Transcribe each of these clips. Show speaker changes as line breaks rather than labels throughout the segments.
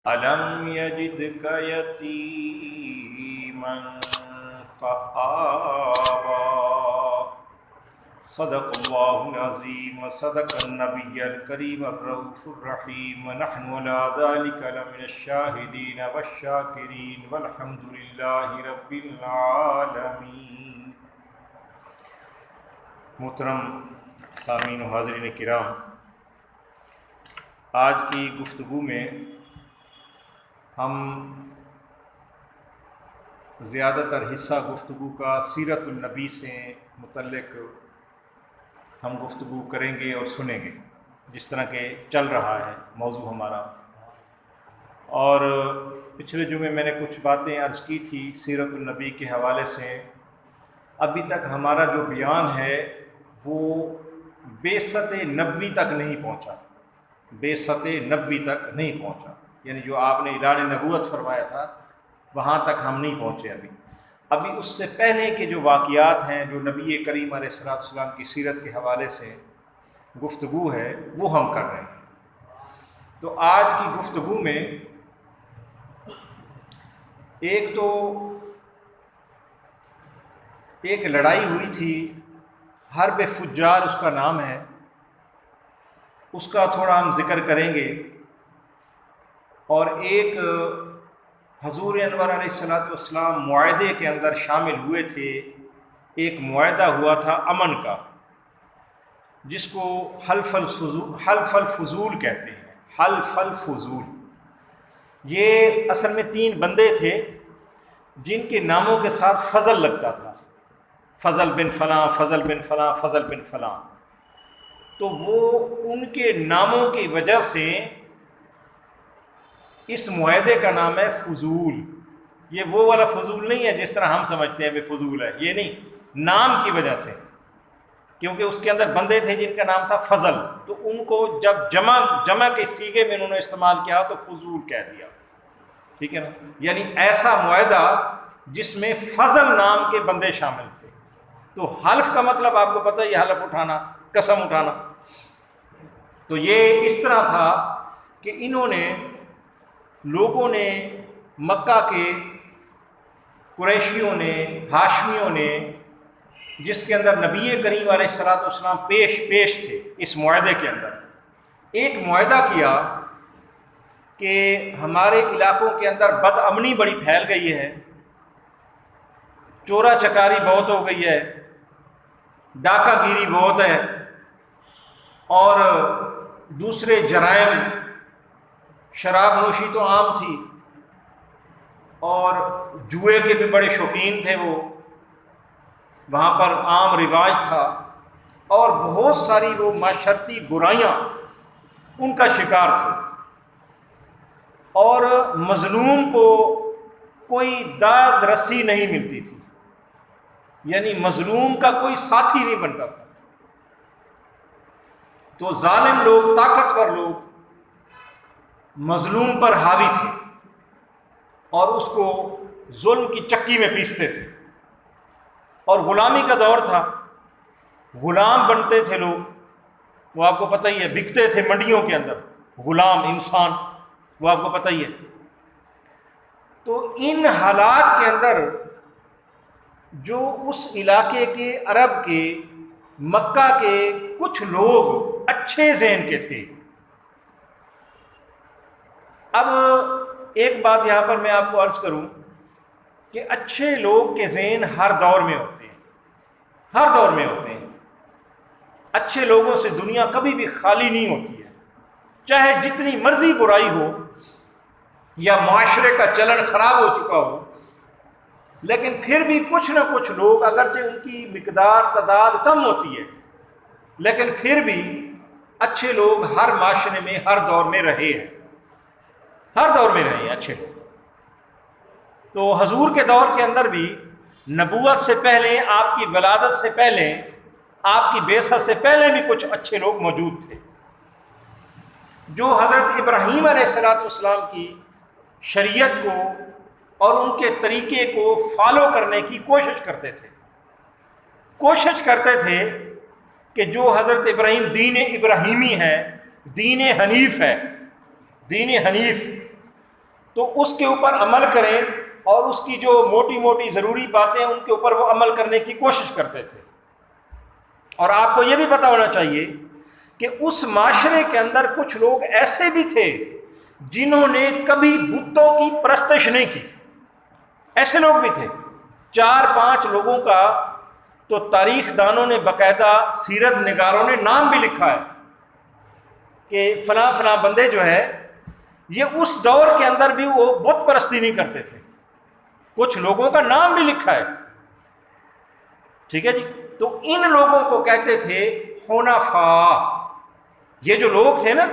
ألم يجدك يتيما فآوى صدق الله العظيم وصدق النبي الكريم الرؤوف الرحيم ونحن على ذلك لمن الشاهدين والشاكرين والحمد لله رب العالمين۔ محترم سامعین و حاضرین کرام، آج کی گفتگو میں ہم زیادہ تر حصہ گفتگو کا سیرت النبی سے متعلق ہم گفتگو کریں گے اور سنیں گے، جس طرح کہ چل رہا ہے موضوع ہمارا۔ اور پچھلے جمعے میں نے کچھ باتیں عرض کی تھی سیرت النبی کے حوالے سے۔ ابھی تک ہمارا جو بیان ہے وہ بعثت نبوی تک نہیں پہنچا، بعثت نبوی تک نہیں پہنچا، یعنی جو آپ نے اعلان نبوت فرمایا تھا وہاں تک ہم نہیں پہنچے۔ ابھی اس سے پہلے کے جو واقعات ہیں، جو نبی کریم علیہ السلام کی سیرت کے حوالے سے گفتگو ہے، وہ ہم کر رہے ہیں۔ تو آج کی گفتگو میں ایک لڑائی ہوئی تھی، حرب فجار اس کا نام ہے، اس کا تھوڑا ہم ذکر کریں گے۔ اور ایک حضور انور علیہ السلام معاہدے کے اندر شامل ہوئے تھے، ایک معاہدہ ہوا تھا امن کا، جس کو حلف الفضول کہتے ہیں۔ حلف الفضول، یہ اصل میں 3 بندے تھے جن کے ناموں کے ساتھ فضل لگتا تھا، فضل بن فلاں، فضل بن فلاں، فضل بن فلاں۔ تو وہ ان کے ناموں کی وجہ سے اس معاہدے کا نام ہے فضول۔ یہ وہ والا فضول نہیں ہے جس طرح ہم سمجھتے ہیں کہ فضول ہے، یہ نہیں، نام کی وجہ سے، کیونکہ اس کے اندر بندے تھے جن کا نام تھا فضل، تو ان کو جب جمع کے صیغے میں انہوں نے استعمال کیا تو فضول کہہ دیا، ٹھیک ہے نا؟ یعنی ایسا معاہدہ جس میں فضل نام کے بندے شامل تھے۔ تو حلف کا مطلب آپ کو پتہ ہے، یہ حلف اٹھانا، قسم اٹھانا۔ تو یہ اس طرح تھا کہ انہوں نے، لوگوں نے، مکہ کے قریشیوں نے، ہاشمیوں نے، جس کے اندر نبی کریم علیہ السلام پیش تھے، اس معاہدے کے اندر ایک معاہدہ کیا کہ ہمارے علاقوں کے اندر بد امنی بڑی پھیل گئی ہے، چورا چکاری بہت ہو گئی ہے، ڈاکہ گیری بہت ہے، اور دوسرے جرائم، شراب نوشی تو عام تھی، اور جوئے کے بھی بڑے شوقین تھے، وہ وہاں پر عام رواج تھا، اور بہت ساری وہ معاشرتی برائیاں ان کا شکار تھے، اور مظلوم کو کوئی داد رسی نہیں ملتی تھی، یعنی مظلوم کا کوئی ساتھی نہیں بنتا تھا۔ تو ظالم لوگ، طاقتور لوگ مظلوم پر حاوی تھے اور اس کو ظلم کی چکی میں پیستے تھے، اور غلامی کا دور تھا، غلام بنتے تھے لوگ، وہ آپ کو پتہ ہی ہے، بکتے تھے منڈیوں کے اندر، غلام انسان، وہ آپ کو پتہ ہی ہے۔ تو ان حالات کے اندر جو اس علاقے کے عرب کے، مکہ کے کچھ لوگ اچھے ذہن کے تھے۔ اب ایک بات یہاں پر میں آپ کو عرض کروں کہ اچھے لوگ کے ذہن ہر دور میں ہوتے ہیں، ہر دور میں ہوتے ہیں۔ اچھے لوگوں سے دنیا کبھی بھی خالی نہیں ہوتی ہے، چاہے جتنی مرضی برائی ہو یا معاشرے کا چلن خراب ہو چکا ہو، لیکن پھر بھی کچھ نہ کچھ لوگ، اگرچہ ان کی مقدار، تعداد کم ہوتی ہے، لیکن پھر بھی اچھے لوگ ہر معاشرے میں، ہر دور میں رہے ہیں، ہر دور میں رہے ہیں اچھے لوگ۔ تو حضور کے دور کے اندر بھی، نبوت سے پہلے، آپ کی ولادت سے پہلے، آپ کی بعثت سے پہلے بھی کچھ اچھے لوگ موجود تھے، جو حضرت ابراہیم علیہ السلام کی شریعت کو اور ان کے طریقے کو فالو کرنے کی کوشش کرتے تھے کہ جو حضرت ابراہیم، دین ابراہیمی ہے، دین حنیف ہے، دین حنیف، تو اس کے اوپر عمل کریں اور اس کی جو موٹی موٹی ضروری باتیں ان کے اوپر وہ عمل کرنے کی کوشش کرتے تھے۔ اور آپ کو یہ بھی پتہ ہونا چاہیے کہ اس معاشرے کے اندر کچھ لوگ ایسے بھی تھے جنہوں نے کبھی بتوں کی پرستش نہیں کی، ایسے لوگ بھی تھے۔ 4-5 لوگوں کا تو تاریخ دانوں نے، باقاعدہ سیرت نگاروں نے نام بھی لکھا ہے کہ فلاں فلاں بندے جو ہے یہ اس دور کے اندر بھی وہ بت پرستی نہیں کرتے تھے، کچھ لوگوں کا نام بھی لکھا ہے، ٹھیک ہے جی۔ تو ان لوگوں کو کہتے تھے حنفاء۔ یہ جو لوگ تھے نا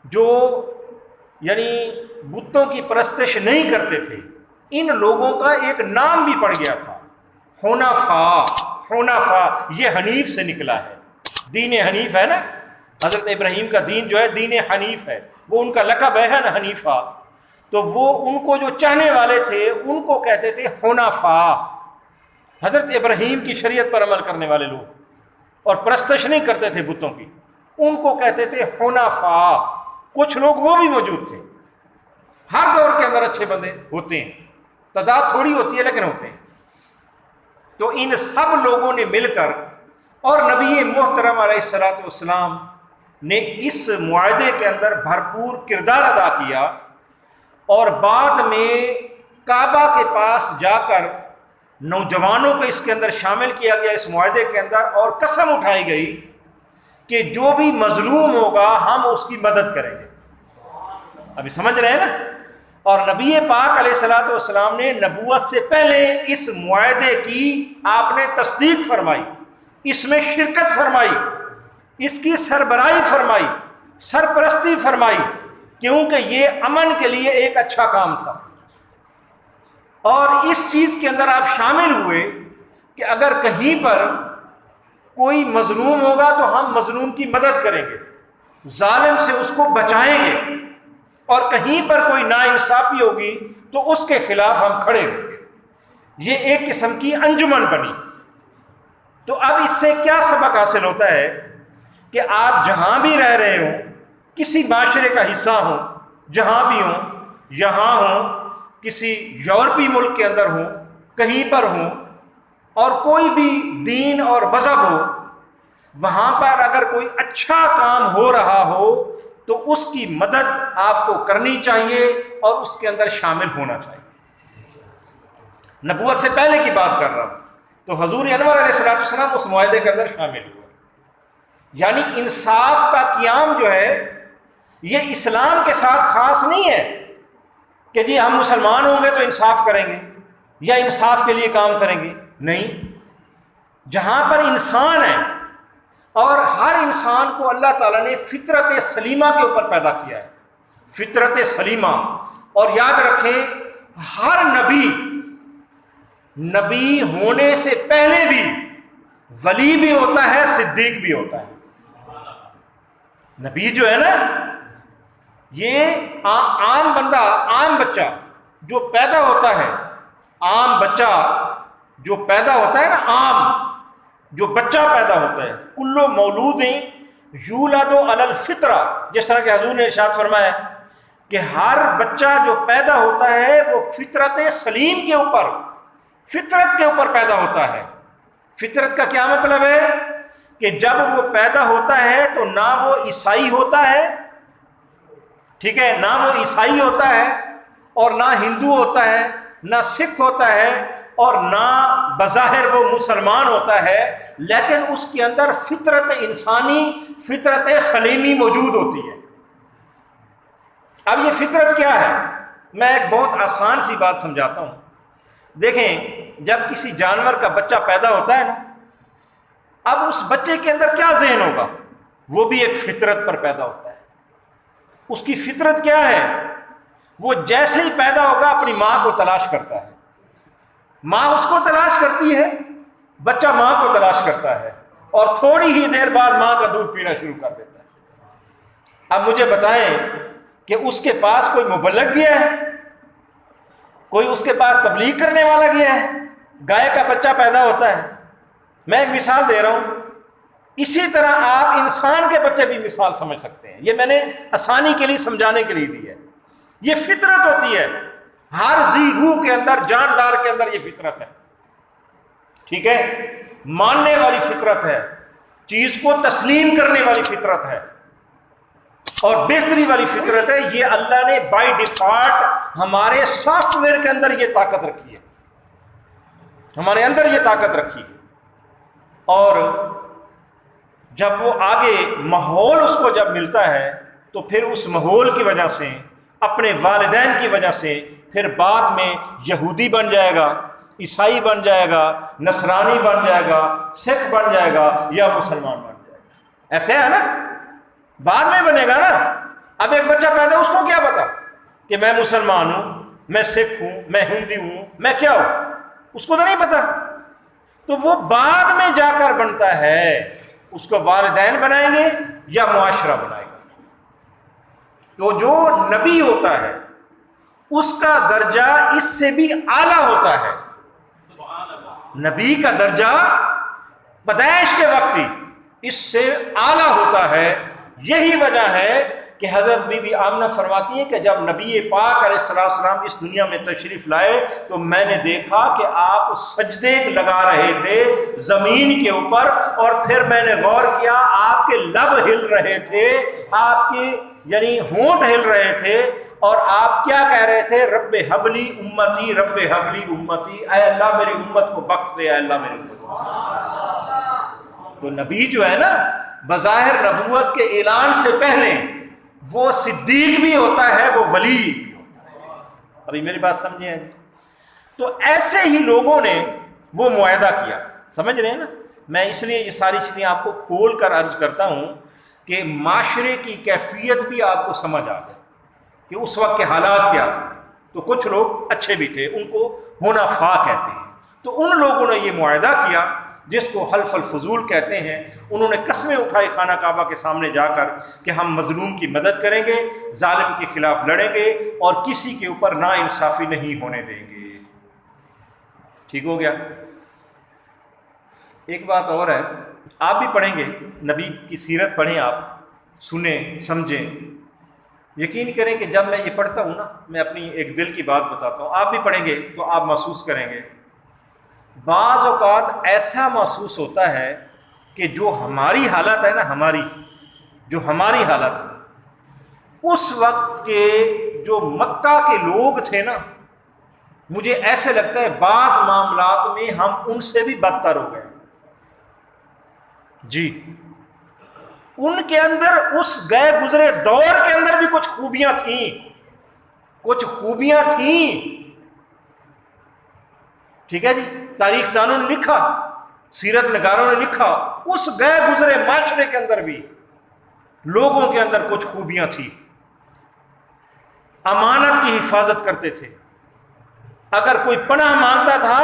جو یعنی بتوں کی پرستش نہیں کرتے تھے، ان لوگوں کا ایک نام بھی پڑ گیا تھا، حنفاء۔ حنفاء یہ حنیف سے نکلا ہے، دین حنیف ہے نا، حضرت ابراہیم کا دین جو ہے دین حنیف ہے، وہ ان کا لقب ہے نا حنیفہ، تو وہ ان کو جو چاہنے والے تھے ان کو کہتے تھے حنفاء، حضرت ابراہیم کی شریعت پر عمل کرنے والے لوگ، اور پرستش نہیں کرتے تھے بتوں کی، ان کو کہتے تھے حنفاء۔ کچھ لوگ وہ بھی موجود تھے، ہر دور کے اندر اچھے بندے ہوتے ہیں، تعداد تھوڑی ہوتی ہے لیکن ہوتے ہیں۔ تو ان سب لوگوں نے مل کر اور نبی محترم علیہ الصلوۃ والسلام نے اس معاہدے کے اندر بھرپور کردار ادا کیا، اور بعد میں کعبہ کے پاس جا کر نوجوانوں کو اس کے اندر شامل کیا گیا اس معاہدے کے اندر، اور قسم اٹھائی گئی کہ جو بھی مظلوم ہوگا ہم اس کی مدد کریں گے۔ ابھی سمجھ رہے ہیں نا؟ اور نبی پاک علیہ الصلوۃ والسلام نے نبوت سے پہلے اس معاہدے کی آپ نے تصدیق فرمائی، اس میں شرکت فرمائی، اس کی سربراہی فرمائی، سرپرستی فرمائی، کیونکہ یہ امن کے لیے ایک اچھا کام تھا۔ اور اس چیز کے اندر آپ شامل ہوئے کہ اگر کہیں پر کوئی مظلوم ہوگا تو ہم مظلوم کی مدد کریں گے، ظالم سے اس کو بچائیں گے، اور کہیں پر کوئی ناانصافی ہوگی تو اس کے خلاف ہم کھڑے ہوں گے۔ یہ ایک قسم کی انجمن بنی۔ تو اب اس سے کیا سبق حاصل ہوتا ہے کہ آپ جہاں بھی رہ رہے ہوں، کسی معاشرے کا حصہ ہوں، جہاں بھی ہوں، یہاں ہوں، کسی یورپی ملک کے اندر ہوں، کہیں پر ہوں، اور کوئی بھی دین اور مذہب ہو، وہاں پر اگر کوئی اچھا کام ہو رہا ہو تو اس کی مدد آپ کو کرنی چاہیے اور اس کے اندر شامل ہونا چاہیے۔ نبوت سے پہلے کی بات کر رہا ہوں، تو حضور انور علیہ الصلوۃ والسلام اس معاہدے کے اندر شامل ہوئے۔ یعنی انصاف کا قیام جو ہے یہ اسلام کے ساتھ خاص نہیں ہے کہ جی ہم مسلمان ہوں گے تو انصاف کریں گے یا انصاف کے لیے کام کریں گے، نہیں۔ جہاں پر انسان ہے اور ہر انسان کو اللہ تعالیٰ نے فطرت سلیمہ کے اوپر پیدا کیا ہے، فطرت سلیمہ۔ اور یاد رکھیں ہر نبی ہونے سے پہلے بھی ولی بھی ہوتا ہے، صدیق بھی ہوتا ہے۔ نبی جو ہے نا یہ عام بندہ، عام بچہ جو پیدا ہوتا ہے، عام بچہ جو پیدا ہوتا ہے نا، عام جو بچہ پیدا ہوتا ہے، کلو مولود یولد علی الفطرہ، جس طرح کہ حضور نے ارشاد فرمایا کہ ہر بچہ جو پیدا ہوتا ہے وہ فطرت سلیم کے اوپر، فطرت کے اوپر پیدا ہوتا ہے۔ فطرت کا کیا مطلب ہے کہ جب وہ پیدا ہوتا ہے تو نہ وہ عیسائی ہوتا ہے، ٹھیک ہے، نہ وہ عیسائی ہوتا ہے اور نہ ہندو ہوتا ہے، نہ سکھ ہوتا ہے، اور نہ بظاہر وہ مسلمان ہوتا ہے، لیکن اس کے اندر فطرت انسانی، فطرت سلیمی موجود ہوتی ہے۔ اب یہ فطرت کیا ہے؟ میں ایک بہت آسان سی بات سمجھاتا ہوں۔ دیکھیں جب کسی جانور کا بچہ پیدا ہوتا ہے نا، اب اس بچے کے اندر کیا ذہن ہوگا؟ وہ بھی ایک فطرت پر پیدا ہوتا ہے۔ اس کی فطرت کیا ہے؟ وہ جیسے ہی پیدا ہوگا اپنی ماں کو تلاش کرتا ہے، ماں اس کو تلاش کرتی ہے، بچہ ماں کو تلاش کرتا ہے، اور تھوڑی ہی دیر بعد ماں کا دودھ پینا شروع کر دیتا ہے۔ اب مجھے بتائیں کہ اس کے پاس کوئی مبلغ گیا ہے، کوئی اس کے پاس تبلیغ کرنے والا گیا ہے؟ گائے کا بچہ پیدا ہوتا ہے، میں ایک مثال دے رہا ہوں، اسی طرح آپ انسان کے بچے بھی مثال سمجھ سکتے ہیں، یہ میں نے آسانی کے لیے سمجھانے کے لیے دی ہے۔ یہ فطرت ہوتی ہے، ہر ذی روح کے اندر، جاندار کے اندر یہ فطرت ہے، ٹھیک ہے، ماننے والی فطرت ہے، چیز کو تسلیم کرنے والی فطرت ہے اور بہتری والی فطرت ہے۔ یہ اللہ نے بائی ڈیفالٹ ہمارے سافٹ ویئر کے اندر یہ طاقت رکھی ہے، ہمارے اندر یہ طاقت رکھی ہے۔ اور جب وہ آگے ماحول اس کو جب ملتا ہے تو پھر اس ماحول کی وجہ سے، اپنے والدین کی وجہ سے، پھر بعد میں یہودی بن جائے گا، عیسائی بن جائے گا، نصرانی بن جائے گا، سکھ بن جائے گا یا مسلمان بن جائے گا۔ ایسے ہے نا، بعد میں بنے گا نا۔ اب ایک بچہ پیدا، اس کو کیا پتا کہ میں مسلمان ہوں، میں سکھ ہوں، میں ہندی ہوں، میں کیا ہوں، اس کو تو نہیں پتا۔ تو وہ بعد میں جا کر بنتا ہے، اس کو والدین بنائیں گے یا معاشرہ بنائے گا۔ تو جو نبی ہوتا ہے اس کا درجہ اس سے بھی اعلیٰ ہوتا ہے۔ نبی کا درجہ پیدائش کے وقت ہی اس سے اعلیٰ ہوتا ہے۔ یہی وجہ ہے کہ حضرت بی بی آمنہ فرماتی ہے کہ جب نبی پاک علیہ السلام اس دنیا میں تشریف لائے تو میں نے دیکھا کہ آپ سجدے لگا رہے تھے زمین کے اوپر، اور پھر میں نے غور کیا آپ کے لب ہل رہے تھے، آپ کے یعنی ہونٹ ہل رہے تھے، اور آپ کیا کہہ رہے تھے؟ رب حبلی امتی، رب حبلی امتی، اے اللہ میری امت کو بخش دے، اے اللہ میری امت کو بخش دے۔ تو نبی جو ہے نا، بظاہر نبوت کے اعلان سے پہلے وہ صدیق بھی ہوتا ہے، وہ ولی بھی ہوتا ہے۔ ابھی میری بات سمجھے ہیں جی؟ تو ایسے ہی لوگوں نے وہ معاہدہ کیا، سمجھ رہے ہیں نا؟ میں اس لیے یہ ساری چیزیں آپ کو کھول کر عرض کرتا ہوں کہ معاشرے کی کیفیت بھی آپ کو سمجھ آ جائے کہ اس وقت کے حالات کیا تھے۔ تو کچھ لوگ اچھے بھی تھے، ان کو حنفاء کہتے ہیں۔ تو ان لوگوں نے یہ معاہدہ کیا جس کو حلف الفضول کہتے ہیں۔ انہوں نے قسمیں اٹھائی خانہ کعبہ کے سامنے جا کر کہ ہم مظلوم کی مدد کریں گے، ظالم کے خلاف لڑیں گے اور کسی کے اوپر ناانصافی نہیں ہونے دیں گے۔ ٹھیک ہو گیا؟ ایک بات اور ہے، آپ بھی پڑھیں گے، نبی کی سیرت پڑھیں، آپ سنیں سمجھیں۔ یقین کریں کہ جب میں یہ پڑھتا ہوں نا، میں اپنی ایک دل کی بات بتاتا ہوں، آپ بھی پڑھیں گے تو آپ محسوس کریں گے۔ بعض اوقات ایسا محسوس ہوتا ہے کہ جو ہماری حالت ہے نا، ہماری حالت اس وقت کے جو مکہ کے لوگ تھے نا، مجھے ایسے لگتا ہے بعض معاملات میں ہم ان سے بھی بدتر ہو گئے۔ جی، ان کے اندر اس گئے گزرے دور کے اندر بھی کچھ خوبیاں تھیں، ٹھیک ہے جی؟ تاریخ دانوں نے لکھا، سیرت نگاروں نے لکھا، اس گئے گزرے معاشرے کے اندر بھی لوگوں کے اندر کچھ خوبیاں تھیں۔ امانت کی حفاظت کرتے تھے، اگر کوئی پناہ مانگتا تھا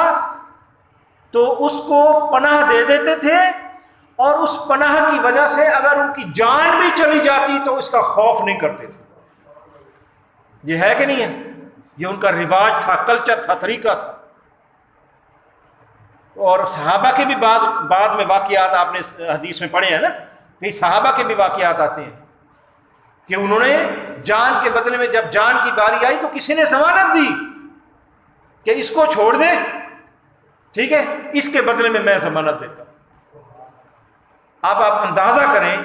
تو اس کو پناہ دے دیتے تھے، اور اس پناہ کی وجہ سے اگر ان کی جان بھی چلی جاتی تو اس کا خوف نہیں کرتے تھے۔ یہ ہے کہ نہیں ہے؟ یہ ان کا رواج تھا، کلچر تھا، طریقہ تھا۔ اور صحابہ کے بھی بعد میں واقعات آپ نے حدیث میں پڑھے ہیں نا، کہ صحابہ کے بھی واقعات آتے ہیں کہ انہوں نے جان کے بدلے میں جب جان کی باری آئی تو کسی نے ضمانت دی کہ اس کو چھوڑ دیں، ٹھیک ہے، اس کے بدلے میں ضمانت دیتا ہوں۔ اب آپ اندازہ کریں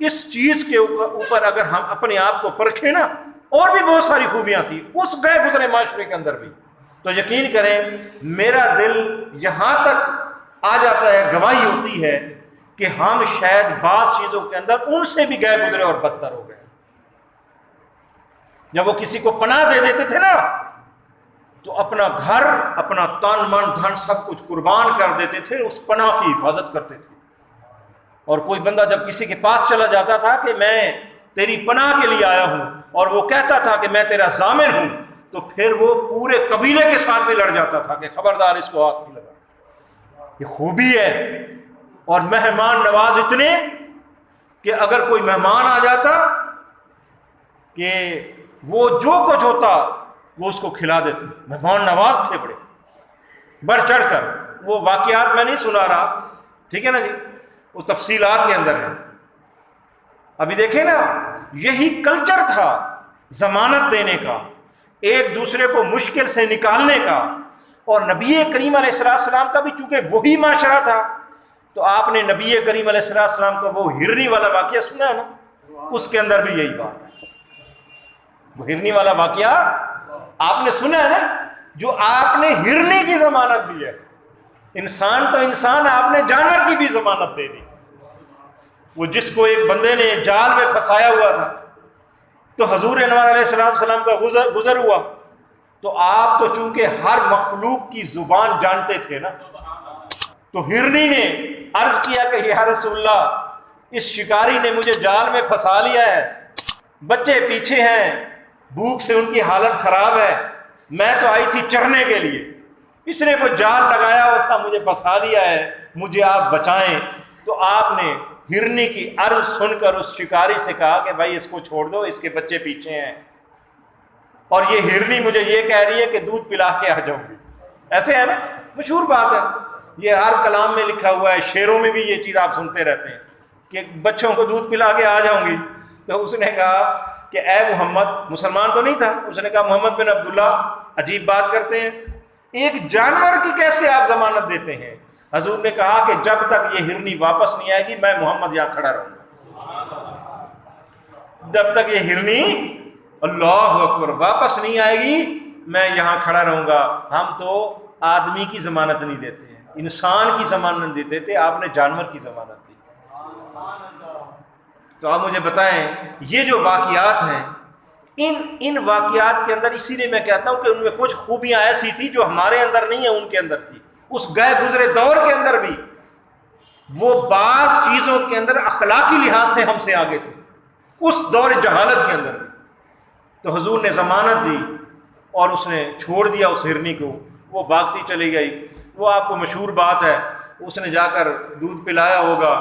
اس چیز کے اوپر اگر ہم اپنے آپ کو پرکھیں نا، اور بھی بہت ساری خوبیاں تھیں اس گئے گزرے معاشرے کے اندر بھی، تو یقین کریں میرا دل یہاں تک آ جاتا ہے، گواہی ہوتی ہے کہ ہم شاید بعض چیزوں کے اندر ان سے بھی گئے گزرے اور بدتر ہو گئے۔ جب وہ کسی کو پناہ دے دیتے تھے نا تو اپنا گھر، اپنا تن من دھن سب کچھ قربان کر دیتے تھے، اس پناہ کی حفاظت کرتے تھے۔ اور کوئی بندہ جب کسی کے پاس چلا جاتا تھا کہ میں تیری پناہ کے لیے آیا ہوں، اور وہ کہتا تھا کہ میں تیرا ضامن ہوں، تو پھر وہ پورے قبیلے کے ساتھ بھی لڑ جاتا تھا کہ خبردار اس کو ہاتھ نہیں لگا۔ یہ خوبی ہے۔ اور مہمان نواز اتنے کہ اگر کوئی مہمان آ جاتا کہ وہ جو کچھ ہوتا وہ اس کو کھلا دیتے۔ مہمان نواز تھے بڑے، بڑھ چڑھ کر۔ وہ واقعات میں نہیں سنا رہا، ٹھیک ہے نا جی، وہ تفصیلات کے اندر ہے۔ ابھی دیکھیں نا، یہی کلچر تھا ضمانت دینے کا، ایک دوسرے کو مشکل سے نکالنے کا، اور نبی کریم علیہ السلام کا بھی چونکہ وہی معاشرہ تھا، تو آپ نے نبی کریم علیہ السلام کا وہ ہرنی والا واقعہ سنا ہے نا، اس کے اندر بھی یہی بات ہے۔ وہ ہرنی والا واقعہ آپ نے سنا ہے نا، جو آپ نے ہرنی کی ضمانت دی ہے۔ انسان تو انسان، آپ نے جانور کی بھی ضمانت دے دی۔ وہ جس کو ایک بندے نے جال میں پھنسایا ہوا تھا، تو حضور انور علیہ السلام کا گزر ہوا، تو آپ تو چونکہ ہر مخلوق کی زبان جانتے تھے نا، تو ہرنی نے عرض کیا کہ یا رسول اللہ، اس شکاری نے مجھے جال میں پھنسا لیا ہے، بچے پیچھے ہیں، بھوک سے ان کی حالت خراب ہے، میں تو آئی تھی چرنے کے لیے، اس نے کوئی جال لگایا ہوا تھا، مجھے پھنسا لیا ہے، مجھے آپ بچائیں۔ تو آپ نے ہرنی کی عرض سن کر اس شکاری سے کہا کہ بھائی اس کو چھوڑ دو، اس کے بچے پیچھے ہیں، اور یہ ہرنی مجھے یہ کہہ رہی ہے کہ دودھ پلا کے آ جاؤں گی۔ ایسے ہے نا، مشہور بات ہے، یہ ہر کلام میں لکھا ہوا ہے، شعروں میں بھی یہ چیز آپ سنتے رہتے ہیں کہ بچوں کو دودھ پلا کے آ جاؤں گی۔ تو اس نے کہا کہ اے محمد، مسلمان تو نہیں تھا، اس نے کہا محمد بن عبداللہ، عجیب بات کرتے ہیں، ایک جانور کی کیسے آپ ضمانت دیتے ہیں؟ حضور نے کہا کہ جب تک یہ ہرنی واپس نہیں آئے گی میں محمد یہاں کھڑا رہوں گا، جب تک یہ ہرنی، اللہ اکبر، واپس نہیں آئے گی میں یہاں کھڑا رہوں گا۔ ہم تو آدمی کی ضمانت نہیں دیتے ہیں، انسان کی ضمانت نہیں دیتے، آپ نے جانور کی ضمانت دی۔ تو آپ مجھے بتائیں، یہ جو واقعات ہیں، ان واقعات کے اندر، اسی لیے میں کہتا ہوں کہ ان میں کچھ خوبیاں ایسی تھی جو ہمارے اندر نہیں ہیں، ان کے اندر تھی۔ اس گئے گزرے دور کے اندر بھی وہ بعض چیزوں کے اندر اخلاقی لحاظ سے ہم سے آگے تھے، اس دور جہالت کے اندر بھی۔ تو حضور نے ضمانت دی اور اس نے چھوڑ دیا اس ہرنی کو، وہ بھاگتی چلی گئی۔ وہ آپ کو مشہور بات ہے، اس نے جا کر دودھ پلایا ہوگا،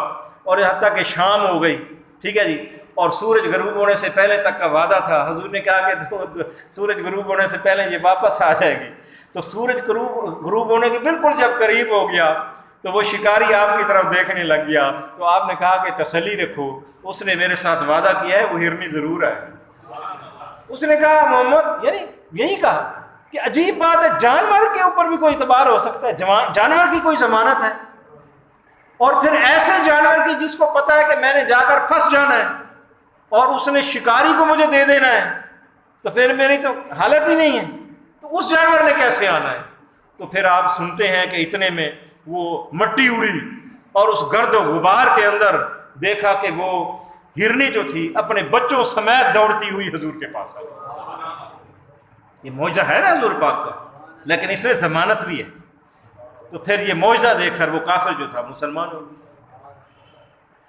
اور حتیٰ کہ شام ہو گئی، ٹھیک ہے جی، اور سورج غروب ہونے سے پہلے تک کا وعدہ تھا، حضور نے کہا کہ سورج غروب ہونے سے پہلے یہ واپس آ جائے گی۔ تو سورج غروب ہونے کے بالکل جب قریب ہو گیا تو وہ شکاری آپ کی طرف دیکھنے لگ گیا، تو آپ نے کہا کہ تسلی رکھو، اس نے میرے ساتھ وعدہ کیا ہے، وہ ہرنی ضرور ہے۔ اس نے کہا محمد، یعنی یہی کہا کہ عجیب بات ہے، جانور کے اوپر بھی کوئی اعتبار ہو سکتا ہے، جانور کی کوئی ضمانت ہے، اور پھر ایسے جانور کی جس کو پتا ہے کہ میں نے جا کر پھنس جانا ہے اور اس نے شکاری کو مجھے دے دینا ہے، تو پھر میری تو حالت ہی نہیں ہے، تو اس جانور نے کیسے آنا ہے؟ تو پھر آپ سنتے ہیں کہ اتنے میں وہ مٹی اڑی اور اس گرد و غبار کے اندر دیکھا کہ وہ ہرنی جو تھی اپنے بچوں سمیت دوڑتی ہوئی حضور کے پاس آئی۔ یہ معجزہ ہے نا حضور پاک کا، لیکن اس میں ضمانت بھی ہے۔ تو پھر یہ معجزہ دیکھ کر وہ کافر جو تھا مسلمان ہو گیا۔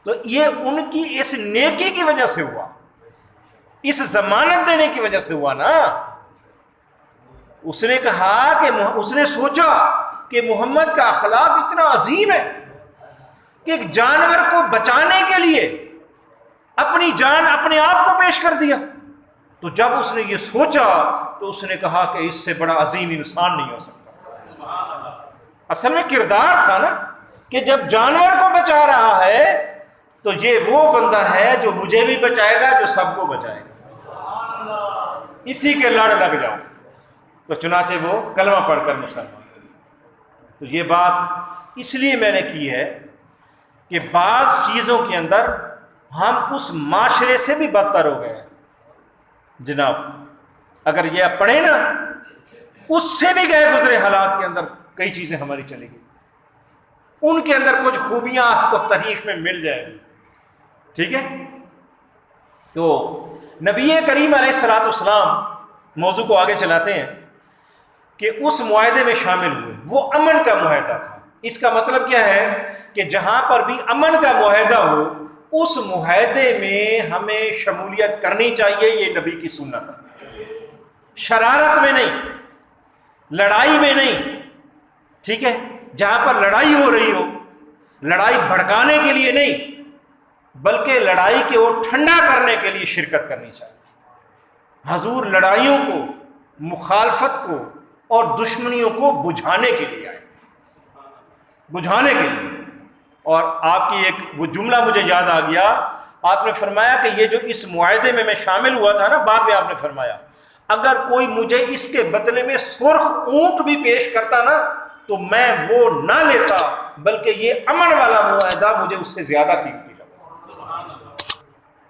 تو یہ ان کی اس نیکی کی وجہ سے ہوا، اس ضمانت دینے کی وجہ سے ہوا نا۔ اس نے کہا کہ اس نے سوچا کہ محمد کا اخلاق اتنا عظیم ہے کہ ایک جانور کو بچانے کے لیے اپنی جان اپنے آپ کو پیش کر دیا۔ تو جب اس نے یہ سوچا تو اس نے کہا کہ اس سے بڑا عظیم انسان نہیں ہو سکتا۔ اصل میں کردار تھا نا کہ جب جانور کو بچا رہا ہے تو یہ وہ بندہ ہے جو مجھے بھی بچائے گا، جو سب کو بچائے گا، اسی کے لڑ لگ جاؤ۔ تو چنانچہ وہ کلمہ پڑھ کر مسلمان۔ تو یہ بات اس لیے میں نے کی ہے کہ بعض چیزوں کے اندر ہم اس معاشرے سے بھی بدتر ہو گئے ہیں جناب۔ اگر یہ آپ پڑھیں نا، اس سے بھی گئے گزرے حالات کے اندر کئی چیزیں ہماری چلی گئی، ان کے اندر کچھ خوبیاں آپ کو تاریخ میں مل جائیں گی، ٹھیک ہے۔ تو نبی کریم علیہ السلام موضوع کو آگے چلاتے ہیں کہ اس معاہدے میں شامل ہوئے، وہ امن کا معاہدہ تھا۔ اس کا مطلب کیا ہے کہ جہاں پر بھی امن کا معاہدہ ہو اس معاہدے میں ہمیں شمولیت کرنی چاہیے، یہ نبی کی سنت ہے۔ شرارت میں نہیں، لڑائی میں نہیں، ٹھیک ہے، جہاں پر لڑائی ہو رہی ہو، لڑائی بھڑکانے کے لیے نہیں بلکہ لڑائی کے وہ ٹھنڈا کرنے کے لیے شرکت کرنی چاہیے۔ حضور لڑائیوں کو، مخالفت کو اور دشمنیوں کو بجھانے کے لیے آئے، بجھانے کے لیے۔ اور آپ کی ایک وہ جملہ مجھے یاد آ گیا، آپ نے فرمایا کہ یہ جو اس معاہدے میں شامل ہوا تھا نا، بعد میں آپ نے فرمایا اگر کوئی مجھے اس کے بدلے میں سرخ اونٹ بھی پیش کرتا نا تو میں وہ نہ لیتا، بلکہ یہ امن والا معاہدہ مجھے اس سے زیادہ قیمتی لگا۔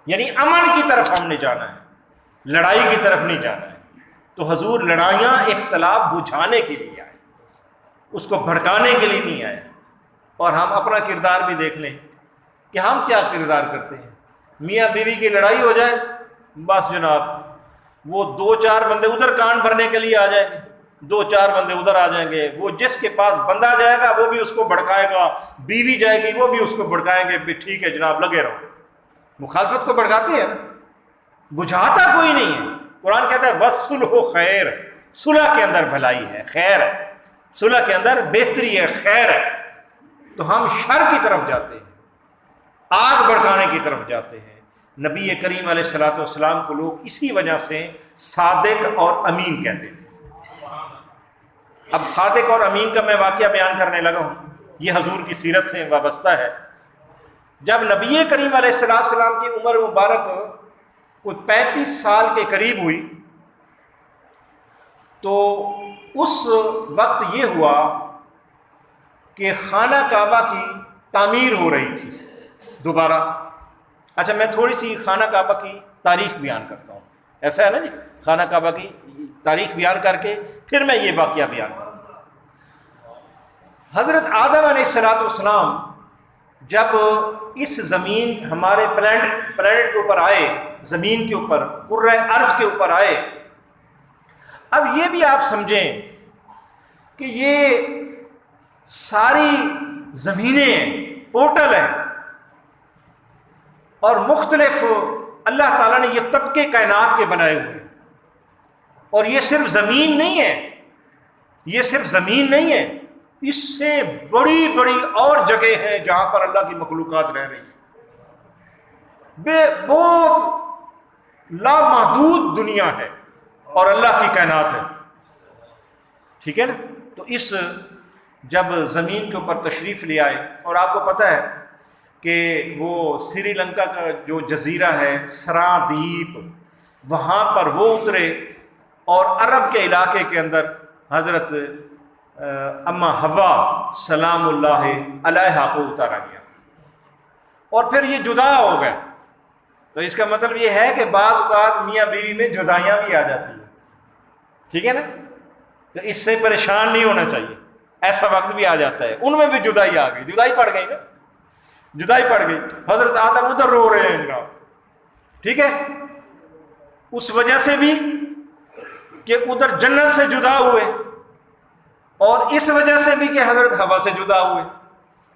یعنی امن کی طرف ہم نے جانا ہے، لڑائی کی طرف نہیں جانا ہے۔ تو حضور لڑائیاں اختلاف بجھانے کے لیے آئے، اس کو بھڑکانے کے لیے نہیں آئے۔ اور ہم اپنا کردار بھی دیکھ لیں کہ ہم کیا کردار کرتے ہیں۔ میاں بیوی کی لڑائی ہو جائے، بس جناب وہ 2-4 بندے ادھر کان بھرنے کے لیے آ جائیں گے، 2-4 بندے ادھر آ جائیں گے، وہ جس کے پاس بندہ جائے گا وہ بھی اس کو بھڑکائے گا، بیوی جائے گی وہ بھی اس کو بھڑکائیں گے، بھی ٹھیک ہے جناب لگے رہو۔ مخالفت کو بھڑکاتے ہیں، بجھاتا کوئی نہیں ہے۔ قرآن کہتا ہے وَالصُّلْحُ خیر، صلح کے اندر بھلائی ہے، خیر ہے، صلح کے اندر بہتری ہے، خیر ہے۔ تو ہم شر کی طرف جاتے ہیں، آگ بھڑکانے کی طرف جاتے ہیں۔ نبی کریم علیہ الصلوۃ والسلام کو لوگ اسی وجہ سے صادق اور امین کہتے تھے۔ اب صادق اور امین کا میں واقعہ بیان کرنے لگا ہوں، یہ حضور کی سیرت سے وابستہ ہے۔ جب نبی کریم علیہ السلام کی عمر مبارک کوئی 35 سال کے قریب ہوئی تو اس وقت یہ ہوا کہ خانہ کعبہ کی تعمیر ہو رہی تھی دوبارہ۔ اچھا میں تھوڑی سی خانہ کعبہ کی تاریخ بیان کرتا ہوں، ایسا ہے نا جی، خانہ کعبہ کی تاریخ بیان کر کے پھر میں یہ واقعہ بیان کروں گا۔ حضرت آدم علیہ السلام جب اس زمین ہمارے پلانٹ کے اوپر آئے، زمین کے اوپر کرۂ ارض کے اوپر آئے، اب یہ بھی آپ سمجھیں کہ یہ ساری زمینیں پورٹل ہیں اور مختلف اللہ تعالیٰ نے یہ طبقے کائنات کے بنائے ہوئے ہیں، اور یہ صرف زمین نہیں ہے، یہ صرف زمین نہیں ہے، اس سے بڑی بڑی اور جگہ ہیں جہاں پر اللہ کی مخلوقات رہ رہی ہیں۔ بہت لامحدود دنیا ہے اور اللہ کی کائنات ہے، ٹھیک ہے نا۔ تو اس جب زمین کے اوپر تشریف لے آئے، اور آپ کو پتہ ہے کہ وہ سری لنکا کا جو جزیرہ ہے سرادیپ، وہاں پر وہ اترے اور عرب کے علاقے کے اندر حضرت اما حوا سلام اللہ علیہا کو اتارا گیا، اور پھر یہ جدا ہو گئے۔ تو اس کا مطلب یہ ہے کہ بعض اوقات میاں بیوی میں جدائیاں بھی آ جاتی ہیں، ٹھیک ہے نا۔ تو اس سے پریشان نہیں ہونا چاہیے، ایسا وقت بھی آ جاتا ہے، ان میں بھی جدائی آ گئی، جدائی پڑ گئی نا، جدائی پڑ گئی۔ حضرت آدم ادھر رو رہے ہیں جناب، ٹھیک ہے، اس وجہ سے بھی کہ ادھر جنت سے جدا ہوئے، اور اس وجہ سے بھی کہ حضرت حوا سے جدا ہوئے۔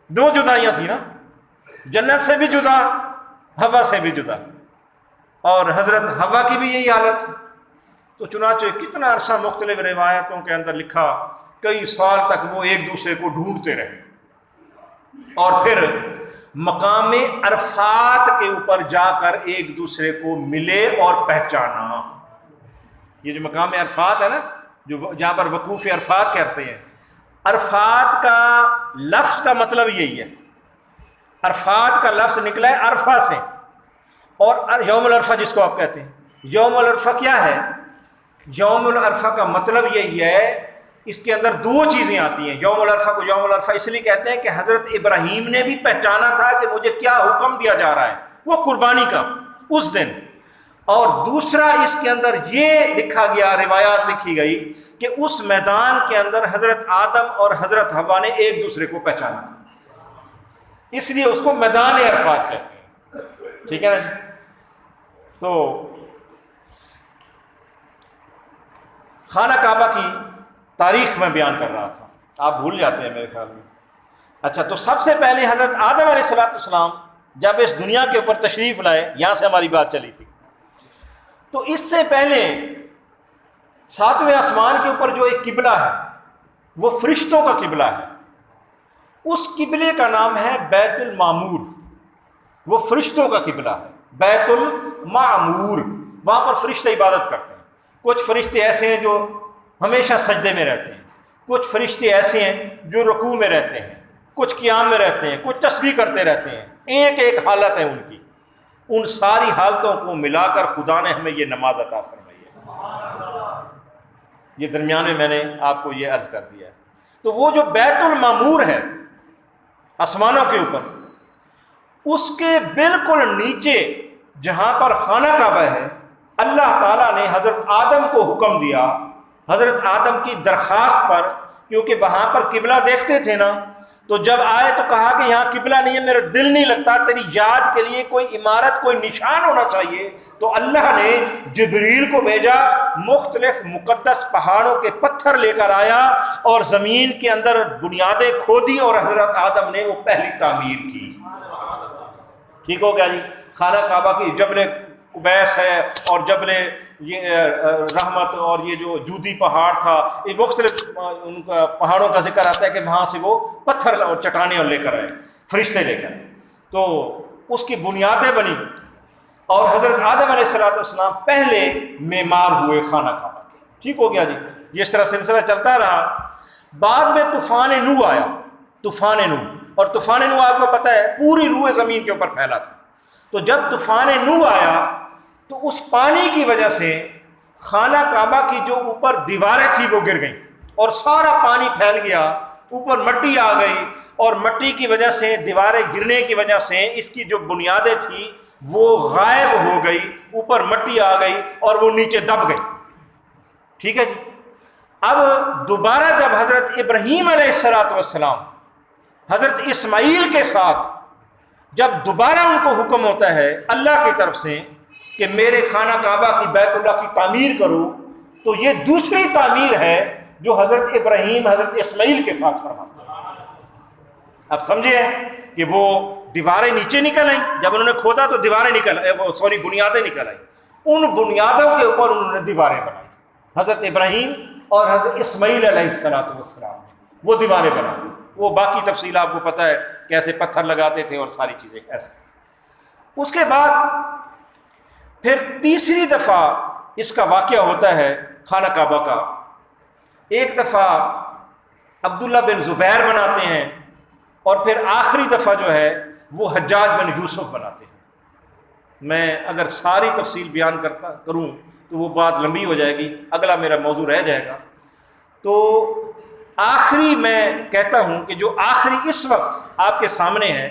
2 جدائیاں تھیں نا، جنت سے بھی جدا، حوا سے بھی جدا، اور حضرت حوا کی بھی یہی حالت تھی۔ تو چنانچہ کتنا عرصہ مختلف روایتوں کے اندر لکھا، کئی سال تک وہ ایک دوسرے کو ڈھونڈتے رہے، اور پھر مقام عرفات کے اوپر جا کر ایک دوسرے کو ملے اور پہچانا۔ یہ جو مقام عرفات ہے نا، جو جہاں پر وقوف عرفات کہتے ہیں، عرفات کا لفظ کا مطلب یہی ہے، عرفات کا لفظ نکلا ہے عرفہ سے، اور یوم العرفہ جس کو آپ کہتے ہیں، یوم العرفہ کیا ہے؟ یوم العرفہ کا مطلب یہی ہے، اس کے اندر 2 چیزیں آتی ہیں۔ یوم العرفہ کو یوم العرفہ اس لیے کہتے ہیں کہ حضرت ابراہیم نے بھی پہچانا تھا کہ مجھے کیا حکم دیا جا رہا ہے، وہ قربانی کا اس دن، اور دوسرا اس کے اندر یہ لکھا گیا، روایات لکھی گئی کہ اس میدان کے اندر حضرت آدم اور حضرت حوا نے ایک دوسرے کو پہچانا تھا، اس لیے اس کو میدان عرفات کہتے ہیں، ٹھیک ہے نا جی۔ تو خانہ کعبہ کی تاریخ میں بیان کر رہا تھا، آپ بھول جاتے ہیں میرے خیال میں۔ اچھا، تو سب سے پہلے حضرت آدم علیہ السلام جب اس دنیا کے اوپر تشریف لائے، یہاں سے ہماری بات چلی تھی، تو اس سے پہلے 7ویں آسمان کے اوپر جو ایک قبلہ ہے وہ فرشتوں کا قبلہ ہے، اس قبلے کا نام ہے بیت المعمور، وہ فرشتوں کا قبلہ ہے، بیت المعمور، وہاں پر فرشتے عبادت کرتے ہیں۔ کچھ فرشتے ایسے ہیں جو ہمیشہ سجدے میں رہتے ہیں، کچھ فرشتے ایسے ہیں جو رکوع میں رہتے ہیں، کچھ قیام میں رہتے ہیں، کچھ تسبیح کرتے رہتے ہیں، ایک ایک حالت ہے ان کی۔ ان ساری حالتوں کو ملا کر خدا نے ہمیں یہ نماز عطا فرمائی ہے۔ یہ درمیان میں نے آپ کو یہ عرض کر دیا ہے۔ تو وہ جو بیت المعمور ہے آسمانوں کے اوپر، اس کے بالکل نیچے جہاں پر خانہ کعبہ ہے، اللہ تعالیٰ نے حضرت آدم کو حکم دیا، حضرت آدم کی درخواست پر، کیونکہ وہاں پر قبلہ دیکھتے تھے نا، تو جب آئے تو کہا کہ یہاں قبلہ نہیں ہے، میرا دل نہیں لگتا، تیری یاد کے لیے کوئی عمارت، کوئی نشان ہونا چاہیے۔ تو اللہ نے جبریل کو بھیجا، مختلف مقدس پہاڑوں کے پتھر لے کر آیا اور زمین کے اندر بنیادیں کھودی، اور حضرت آدم نے وہ پہلی تعمیر کی۔ ٹھیک ہو گیا جی؟ خانہ کعبہ کی جبل قبیس ہے، اور جبل یہ رحمت، اور یہ جو جودی پہاڑ تھا، یہ مختلف ان کا پہاڑوں کا ذکر آتا ہے کہ وہاں سے وہ پتھر اور چٹانیں اور لے کر آئے، فرشتے لے کر، تو اس کی بنیادیں بنی، اور حضرت آدم علیہ السلام پہلے معمار ہوئے خانہ کعبہ کے۔ ٹھیک ہو گیا جی؟ اس طرح سلسلہ چلتا رہا۔ بعد میں طوفان نوح آیا، طوفان نوح، اور طوفان نوح آپ کو پتہ ہے پوری روئے زمین کے اوپر پھیلا تھا۔ تو جب طوفان نوح آیا تو اس پانی کی وجہ سے خانہ کعبہ کی جو اوپر دیواریں تھیں وہ گر گئیں، اور سارا پانی پھیل گیا، اوپر مٹی آ گئی، اور مٹی کی وجہ سے، دیواریں گرنے کی وجہ سے اس کی جو بنیادیں تھیں وہ غائب ہو گئی، اوپر مٹی آ گئی اور وہ نیچے دب گئی۔ ٹھیک ہے جی؟ اب دوبارہ جب حضرت ابراہیم علیہ السلام حضرت اسماعیل کے ساتھ جب دوبارہ ان کو حکم ہوتا ہے اللہ کی طرف سے کہ میرے خانہ کعبہ کی، بیت اللہ کی تعمیر کرو، تو یہ دوسری تعمیر ہے جو حضرت ابراہیم حضرت اسماعیل کے ساتھ فرماتے ہیں۔ اب سمجھے کہ وہ دیواریں نیچے نکل آئیں، جب انہوں نے کھودا تو دیواریں بنیادیں نکل آئیں، ان بنیادوں کے اوپر انہوں نے دیواریں بنائی، حضرت ابراہیم اور حضرت اسماعیل علیہ السلام نے وہ دیواریں بنائی۔ وہ باقی تفصیل آپ کو پتہ ہے، کیسے پتھر لگاتے تھے اور ساری چیزیں ایسے۔ اس کے بعد پھر تیسری دفعہ اس کا واقعہ ہوتا ہے خانہ کعبہ کا۔ ایک دفعہ عبداللہ بن زبیر بناتے ہیں، اور پھر آخری دفعہ جو ہے وہ حجاج بن یوسف بناتے ہیں۔ میں اگر ساری تفصیل بیان کروں تو وہ بات لمبی ہو جائے گی، اگلا میرا موضوع رہ جائے گا۔ تو آخری میں کہتا ہوں کہ جو آخری اس وقت آپ کے سامنے ہے،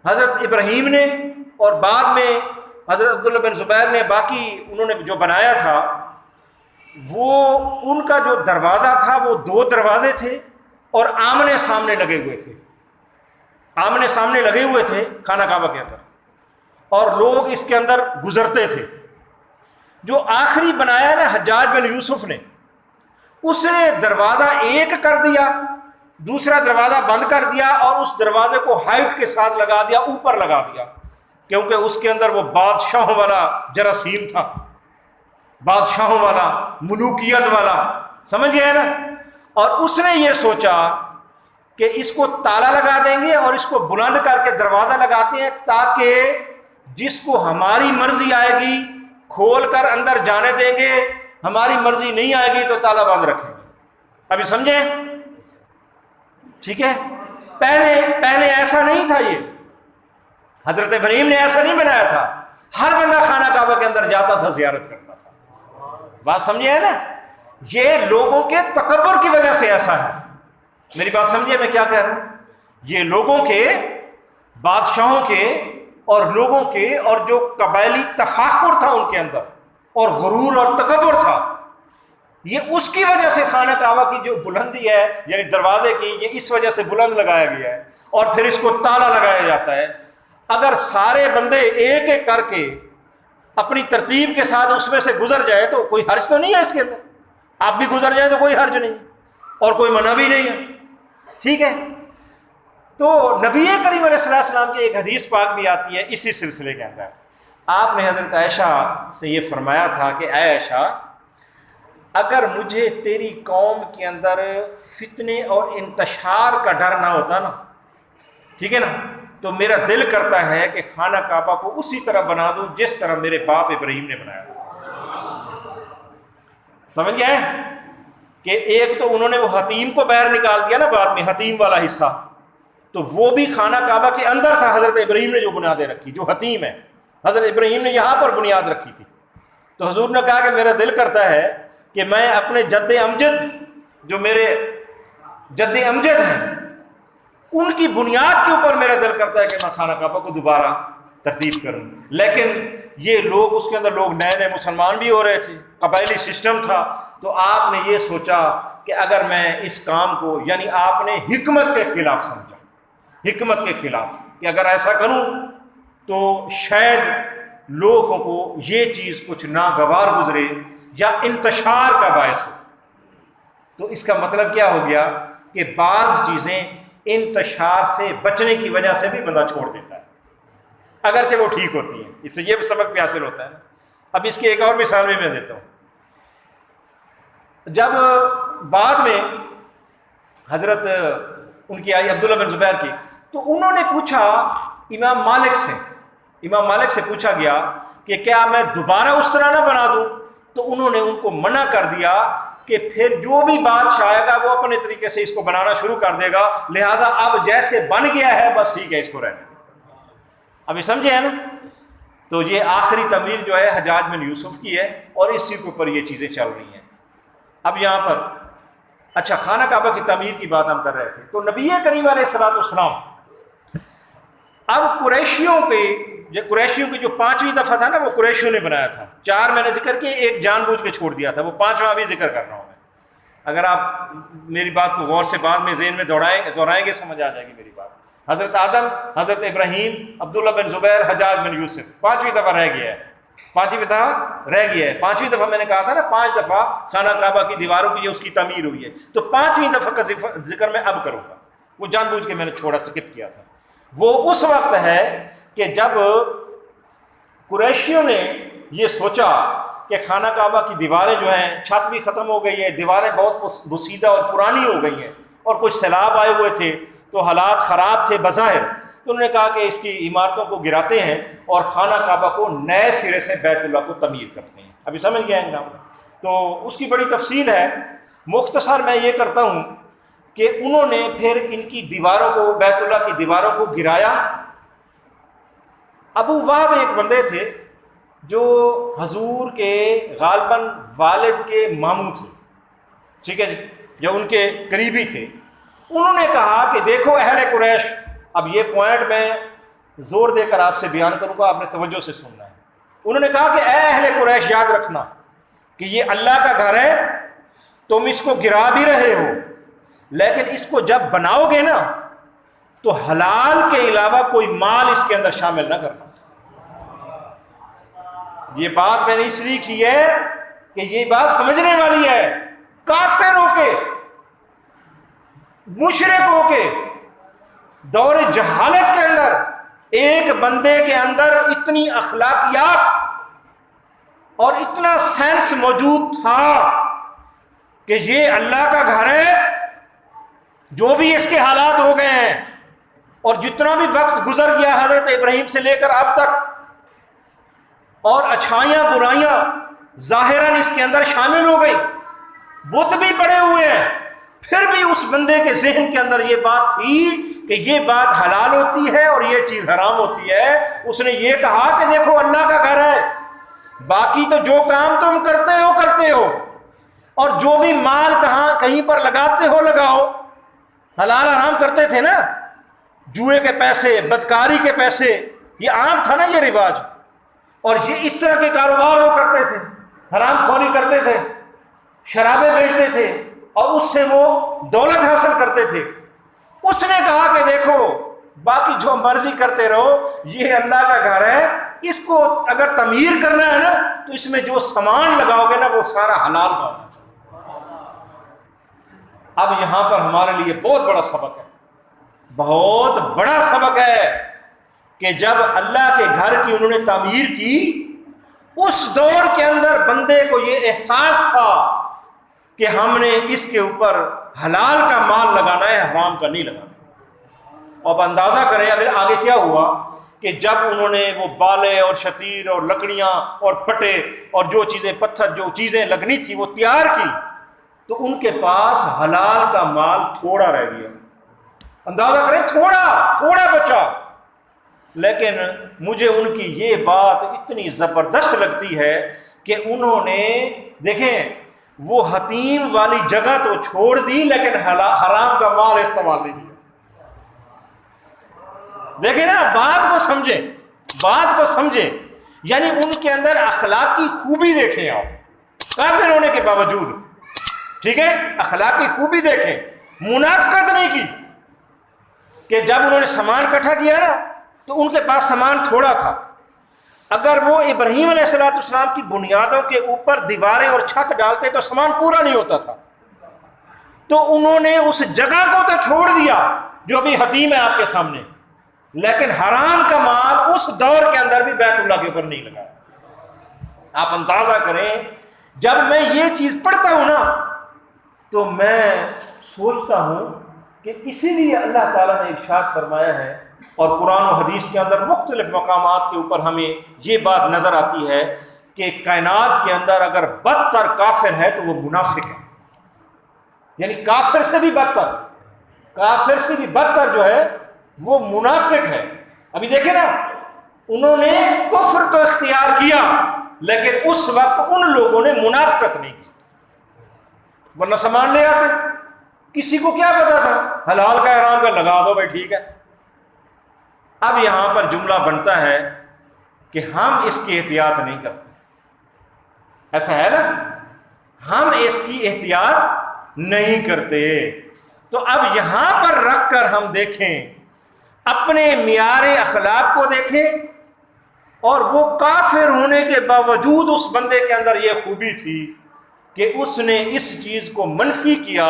حضرت ابراہیم نے اور بعد میں حضرت عبداللہ بن زبیر نے، باقی انہوں نے جو بنایا تھا، وہ ان کا جو دروازہ تھا وہ 2 دروازے تھے اور آمنے سامنے لگے ہوئے تھے، آمنے سامنے لگے ہوئے تھے خانہ کعبہ کے اندر، اور لوگ اس کے اندر گزرتے تھے۔ جو آخری بنایا نا حجاج بن یوسف نے، اس نے دروازہ ایک کر دیا، دوسرا دروازہ بند کر دیا، اور اس دروازے کو ہائٹ کے ساتھ لگا دیا، اوپر لگا دیا، کیونکہ اس کے اندر وہ بادشاہوں والا جراثیم تھا، بادشاہوں والا، ملوکیت والا، سمجھ گئے نا؟ اور اس نے یہ سوچا کہ اس کو تالا لگا دیں گے اور اس کو بلند کر کے دروازہ لگاتے ہیں، تاکہ جس کو ہماری مرضی آئے گی کھول کر اندر جانے دیں گے، ہماری مرضی نہیں آئے گی تو تالا بند رکھیں گے۔ ابھی سمجھیں؟ ٹھیک ہے؟ پہلے ایسا نہیں تھا، یہ حضرت ابراہیم نے ایسا نہیں بنایا تھا، ہر بندہ خانہ کعبہ کے اندر جاتا تھا، زیارت کرتا تھا۔ بات سمجھے ہے نا؟ یہ لوگوں کے تکبر کی وجہ سے ایسا ہے۔ میری بات سمجھے میں کیا کہہ رہا ہوں؟ یہ لوگوں کے، بادشاہوں کے اور لوگوں کے، اور جو قبائلی تفاخر تھا ان کے اندر، اور غرور اور تکبر تھا، یہ اس کی وجہ سے خانہ کعبہ کی جو بلندی ہے، یعنی دروازے کی، یہ اس وجہ سے بلند لگایا گیا ہے، اور پھر اس کو تالا لگایا جاتا ہے۔ اگر سارے بندے ایک ایک کر کے اپنی ترتیب کے ساتھ اس میں سے گزر جائے تو کوئی حرج تو نہیں ہے اس کے اندر، آپ بھی گزر جائیں تو کوئی حرج نہیں اور کوئی منع بھی نہیں ہے۔ ٹھیک ہے؟ تو نبی کریم علیہ السلام کی ایک حدیث پاک بھی آتی ہے اسی سلسلے کے اندر۔ آپ نے حضرت عائشہ سے یہ فرمایا تھا کہ اے عائشہ، اگر مجھے تیری قوم کے اندر فتنے اور انتشار کا ڈر نہ ہوتا نا، ٹھیک ہے نا، تو میرا دل کرتا ہے کہ خانہ کعبہ کو اسی طرح بنا دوں جس طرح میرے باپ ابراہیم نے بنایا تھا۔ سمجھ گئے کہ ایک تو انہوں نے وہ حتیم کو باہر نکال دیا نا بعد میں، حتیم والا حصہ، تو وہ بھی خانہ کعبہ کے اندر تھا، حضرت ابراہیم نے جو بنیادیں رکھی، جو حتیم ہے، حضرت ابراہیم نے یہاں پر بنیاد رکھی تھی، تو حضور نے کہا کہ میرا دل کرتا ہے کہ میں اپنے جد امجد، جو میرے جد امجد ہیں، ان کی بنیاد کے اوپر میرا دل کرتا ہے کہ میں خانہ کعبہ کو دوبارہ ترتیب کروں. لیکن یہ لوگ، اس کے اندر لوگ نئے نئے مسلمان بھی ہو رہے تھے، قبائلی سسٹم تھا. تو آپ نے یہ سوچا کہ اگر میں اس کام کو، یعنی آپ نے حکمت کے خلاف سمجھا، حکمت کے خلاف، کہ اگر ایسا کروں تو شاید لوگوں کو یہ چیز کچھ ناگوار گزرے یا انتشار کا باعث ہو. تو اس کا مطلب کیا ہو گیا کہ بعض چیزیں انتشار سے بچنے کی وجہ سے بھی بندہ چھوڑ دیتا ہے، اگرچہ وہ ٹھیک ہوتی ہیں. اس سے یہ سبق بھی حاصل ہوتا ہے. اب اس کی ایک اور مثال بھی میں دیتا ہوں. جب بعد میں حضرت ان کی آئی عبداللہ بن زبیر کی، تو انہوں نے پوچھا امام مالک سے پوچھا گیا کہ کیا میں دوبارہ اس طرح نہ بنا دوں؟ تو انہوں نے ان کو منع کر دیا کہ پھر جو بھی بادشاہ آئے گا وہ اپنے طریقے سے اس کو بنانا شروع کر دے گا، لہٰذا اب جیسے بن گیا ہے بس ٹھیک ہے، اس کو رہنے. ابھی سمجھے ہیں نا؟ تو یہ آخری تعمیر جو ہے حجاج بن یوسف کی ہے، اور اسی کے اوپر یہ چیزیں چل رہی ہیں. اب یہاں پر اچھا، خانہ کعبہ کی تعمیر کی بات ہم کر رہے تھے. تو نبی کریم علیہ الصلوۃ والسلام اب قریشیوں کی جو 5ویں دفعہ تھا نا، وہ قریشیوں نے بنایا تھا. 4 میں نے ذکر کیا، ایک جان بوجھ کے چھوڑ دیا تھا، وہ 5واں بھی ذکر کر رہا ہوں میں. اگر آپ میری بات کو غور سے بعد میں ذہن میں دہرائیں گے، سمجھ آ جائے گی میری بات. حضرت آدم، حضرت ابراہیم، عبداللہ بن زبیر، حجاج بن یوسف، 5ویں دفعہ رہ گیا ہے. 5ویں دفعہ میں نے کہا تھا نا، 5 دفعہ خانہ کعبہ کی دیواروں کی اس کی تعمیر ہوئی ہے. تو 5ویں دفعہ کا ذکر میں اب کروں گا. وہ جان بوجھ کے میں نے چھوڑا، سکپ کیا تھا. وہ اس وقت ہے کہ جب قریشیوں نے یہ سوچا کہ خانہ کعبہ کی دیواریں جو ہیں، چھت بھی ختم ہو گئی ہے، دیواریں بہت بسیدہ اور پرانی ہو گئی ہیں، اور کچھ سیلاب آئے ہوئے تھے تو حالات خراب تھے بظاہر. تو انہوں نے کہا کہ اس کی عمارتوں کو گراتے ہیں اور خانہ کعبہ کو نئے سرے سے بیت اللہ کو تعمیر کرتے ہیں. ابھی سمجھ گئے ہیں جناب؟ تو اس کی بڑی تفصیل ہے. مختصر میں یہ کرتا ہوں کہ انہوں نے پھر ان کی دیواروں کو، بیت اللہ کی دیواروں کو گرایا. ابو وہب ایک بندے تھے جو حضور کے غالباً والد کے ماموں تھے، ٹھیک ہے جی، جو ان کے قریبی تھے. انہوں نے کہا کہ دیکھو اہل قریش، اب یہ پوائنٹ میں زور دے کر آپ سے بیان کروں گا، آپ نے توجہ سے سننا ہے. انہوں نے کہا کہ اے اہل قریش، یاد رکھنا کہ یہ اللہ کا گھر ہے، تم اس کو گرا بھی رہے ہو، لیکن اس کو جب بناؤ گے نا تو حلال کے علاوہ کوئی مال اس کے اندر شامل نہ کرنا. یہ بات میں نے اس لیے کی ہے کہ یہ بات سمجھنے والی ہے. کافر ہو کے، مشرک ہو کے، دور جہالت کے اندر ایک بندے کے اندر اتنی اخلاقیات اور اتنا سینس موجود تھا کہ یہ اللہ کا گھر ہے، جو بھی اس کے حالات ہو گئے ہیں اور جتنا بھی وقت گزر گیا حضرت ابراہیم سے لے کر اب تک، اور اچھائیاں برائیاں ظاہراً اس کے اندر شامل ہو گئی، بت بھی پڑے ہوئے ہیں، پھر بھی اس بندے کے ذہن کے اندر یہ بات تھی کہ یہ بات حلال ہوتی ہے اور یہ چیز حرام ہوتی ہے. اس نے یہ کہا کہ دیکھو اللہ کا گھر ہے، باقی تو جو کام تم کرتے ہو، اور جو بھی مال کہیں پر لگاتے ہو لگاؤ. حلال حرام کرتے تھے نا، جوئے کے پیسے، بدکاری کے پیسے، یہ عام تھا نا یہ رواج. اور یہ اس طرح کے کاروبار وہ کرتے تھے، حرام خوری کرتے تھے، شرابیں بیچتے تھے، اور اس سے وہ دولت حاصل کرتے تھے. اس نے کہا کہ دیکھو باقی جو مرضی کرتے رہو، یہ اللہ کا گھر ہے، اس کو اگر تعمیر کرنا ہے نا تو اس میں جو سامان لگاؤ گے نا وہ سارا حلال کا ہونا چاہیے. اب یہاں پر ہمارے لیے بہت بڑا سبق ہے، بہت بڑا سبق ہے کہ جب اللہ کے گھر کی انہوں نے تعمیر کی، اس دور کے اندر بندے کو یہ احساس تھا کہ ہم نے اس کے اوپر حلال کا مال لگانا ہے، حرام کا نہیں لگانا. اب اندازہ کریں اگر آگے کیا ہوا کہ جب انہوں نے وہ بالے اور شتیر اور لکڑیاں اور پھٹے اور جو چیزیں پتھر، جو چیزیں لگنی تھی وہ تیار کی، تو ان کے پاس حلال کا مال تھوڑا رہ گیا. اندازہ کریں، تھوڑا بچا. لیکن مجھے ان کی یہ بات اتنی زبردست لگتی ہے کہ انہوں نے دیکھیں وہ حتیم والی جگہ تو چھوڑ دی لیکن حرام کا مال استعمال نہیں کیا. دیکھیں نا، بات کو سمجھیں. یعنی ان کے اندر اخلاقی خوبی دیکھیں آپ، کافر ہونے کے باوجود، ٹھیک ہے، اخلاقی خوبی دیکھیں. منافقت نہیں کی کہ جب انہوں نے سامان اکٹھا کیا نا تو ان کے پاس سامان تھوڑا تھا. اگر وہ ابراہیم علیہ السلام کی بنیادوں کے اوپر دیواریں اور چھت ڈالتے تو سامان پورا نہیں ہوتا تھا. تو انہوں نے اس جگہ کو تو چھوڑ دیا جو ابھی حتیم ہے آپ کے سامنے، لیکن حرام کا مال اس دور کے اندر بھی بیت اللہ کے اوپر نہیں لگا. آپ اندازہ کریں، جب میں یہ چیز پڑھتا ہوں نا تو میں سوچتا ہوں کہ اسی لیے اللہ تعالیٰ نے ارشاد فرمایا ہے، اور قرآن و حدیث کے اندر مختلف مقامات کے اوپر ہمیں یہ بات نظر آتی ہے کہ کائنات کے اندر اگر بدتر کافر ہے تو وہ منافق ہے. یعنی کافر سے بھی بدتر جو ہے وہ منافق ہے. ابھی دیکھیں نا، انہوں نے کفر تو اختیار کیا لیکن اس وقت ان لوگوں نے منافقت نہیں کی، ورنہ سامان لے آتے. کسی کو کیا پتا تھا حلال کا حرام کا، لگا دو بھائی ٹھیک ہے. اب یہاں پر جملہ بنتا ہے کہ ہم اس کی احتیاط نہیں کرتے. ایسا ہے نا، ہم اس کی احتیاط نہیں کرتے. تو اب یہاں پر رکھ کر ہم دیکھیں، اپنے معیار اخلاق کو دیکھیں، اور وہ کافر ہونے کے باوجود اس بندے کے اندر یہ خوبی تھی کہ اس نے اس چیز کو منفی کیا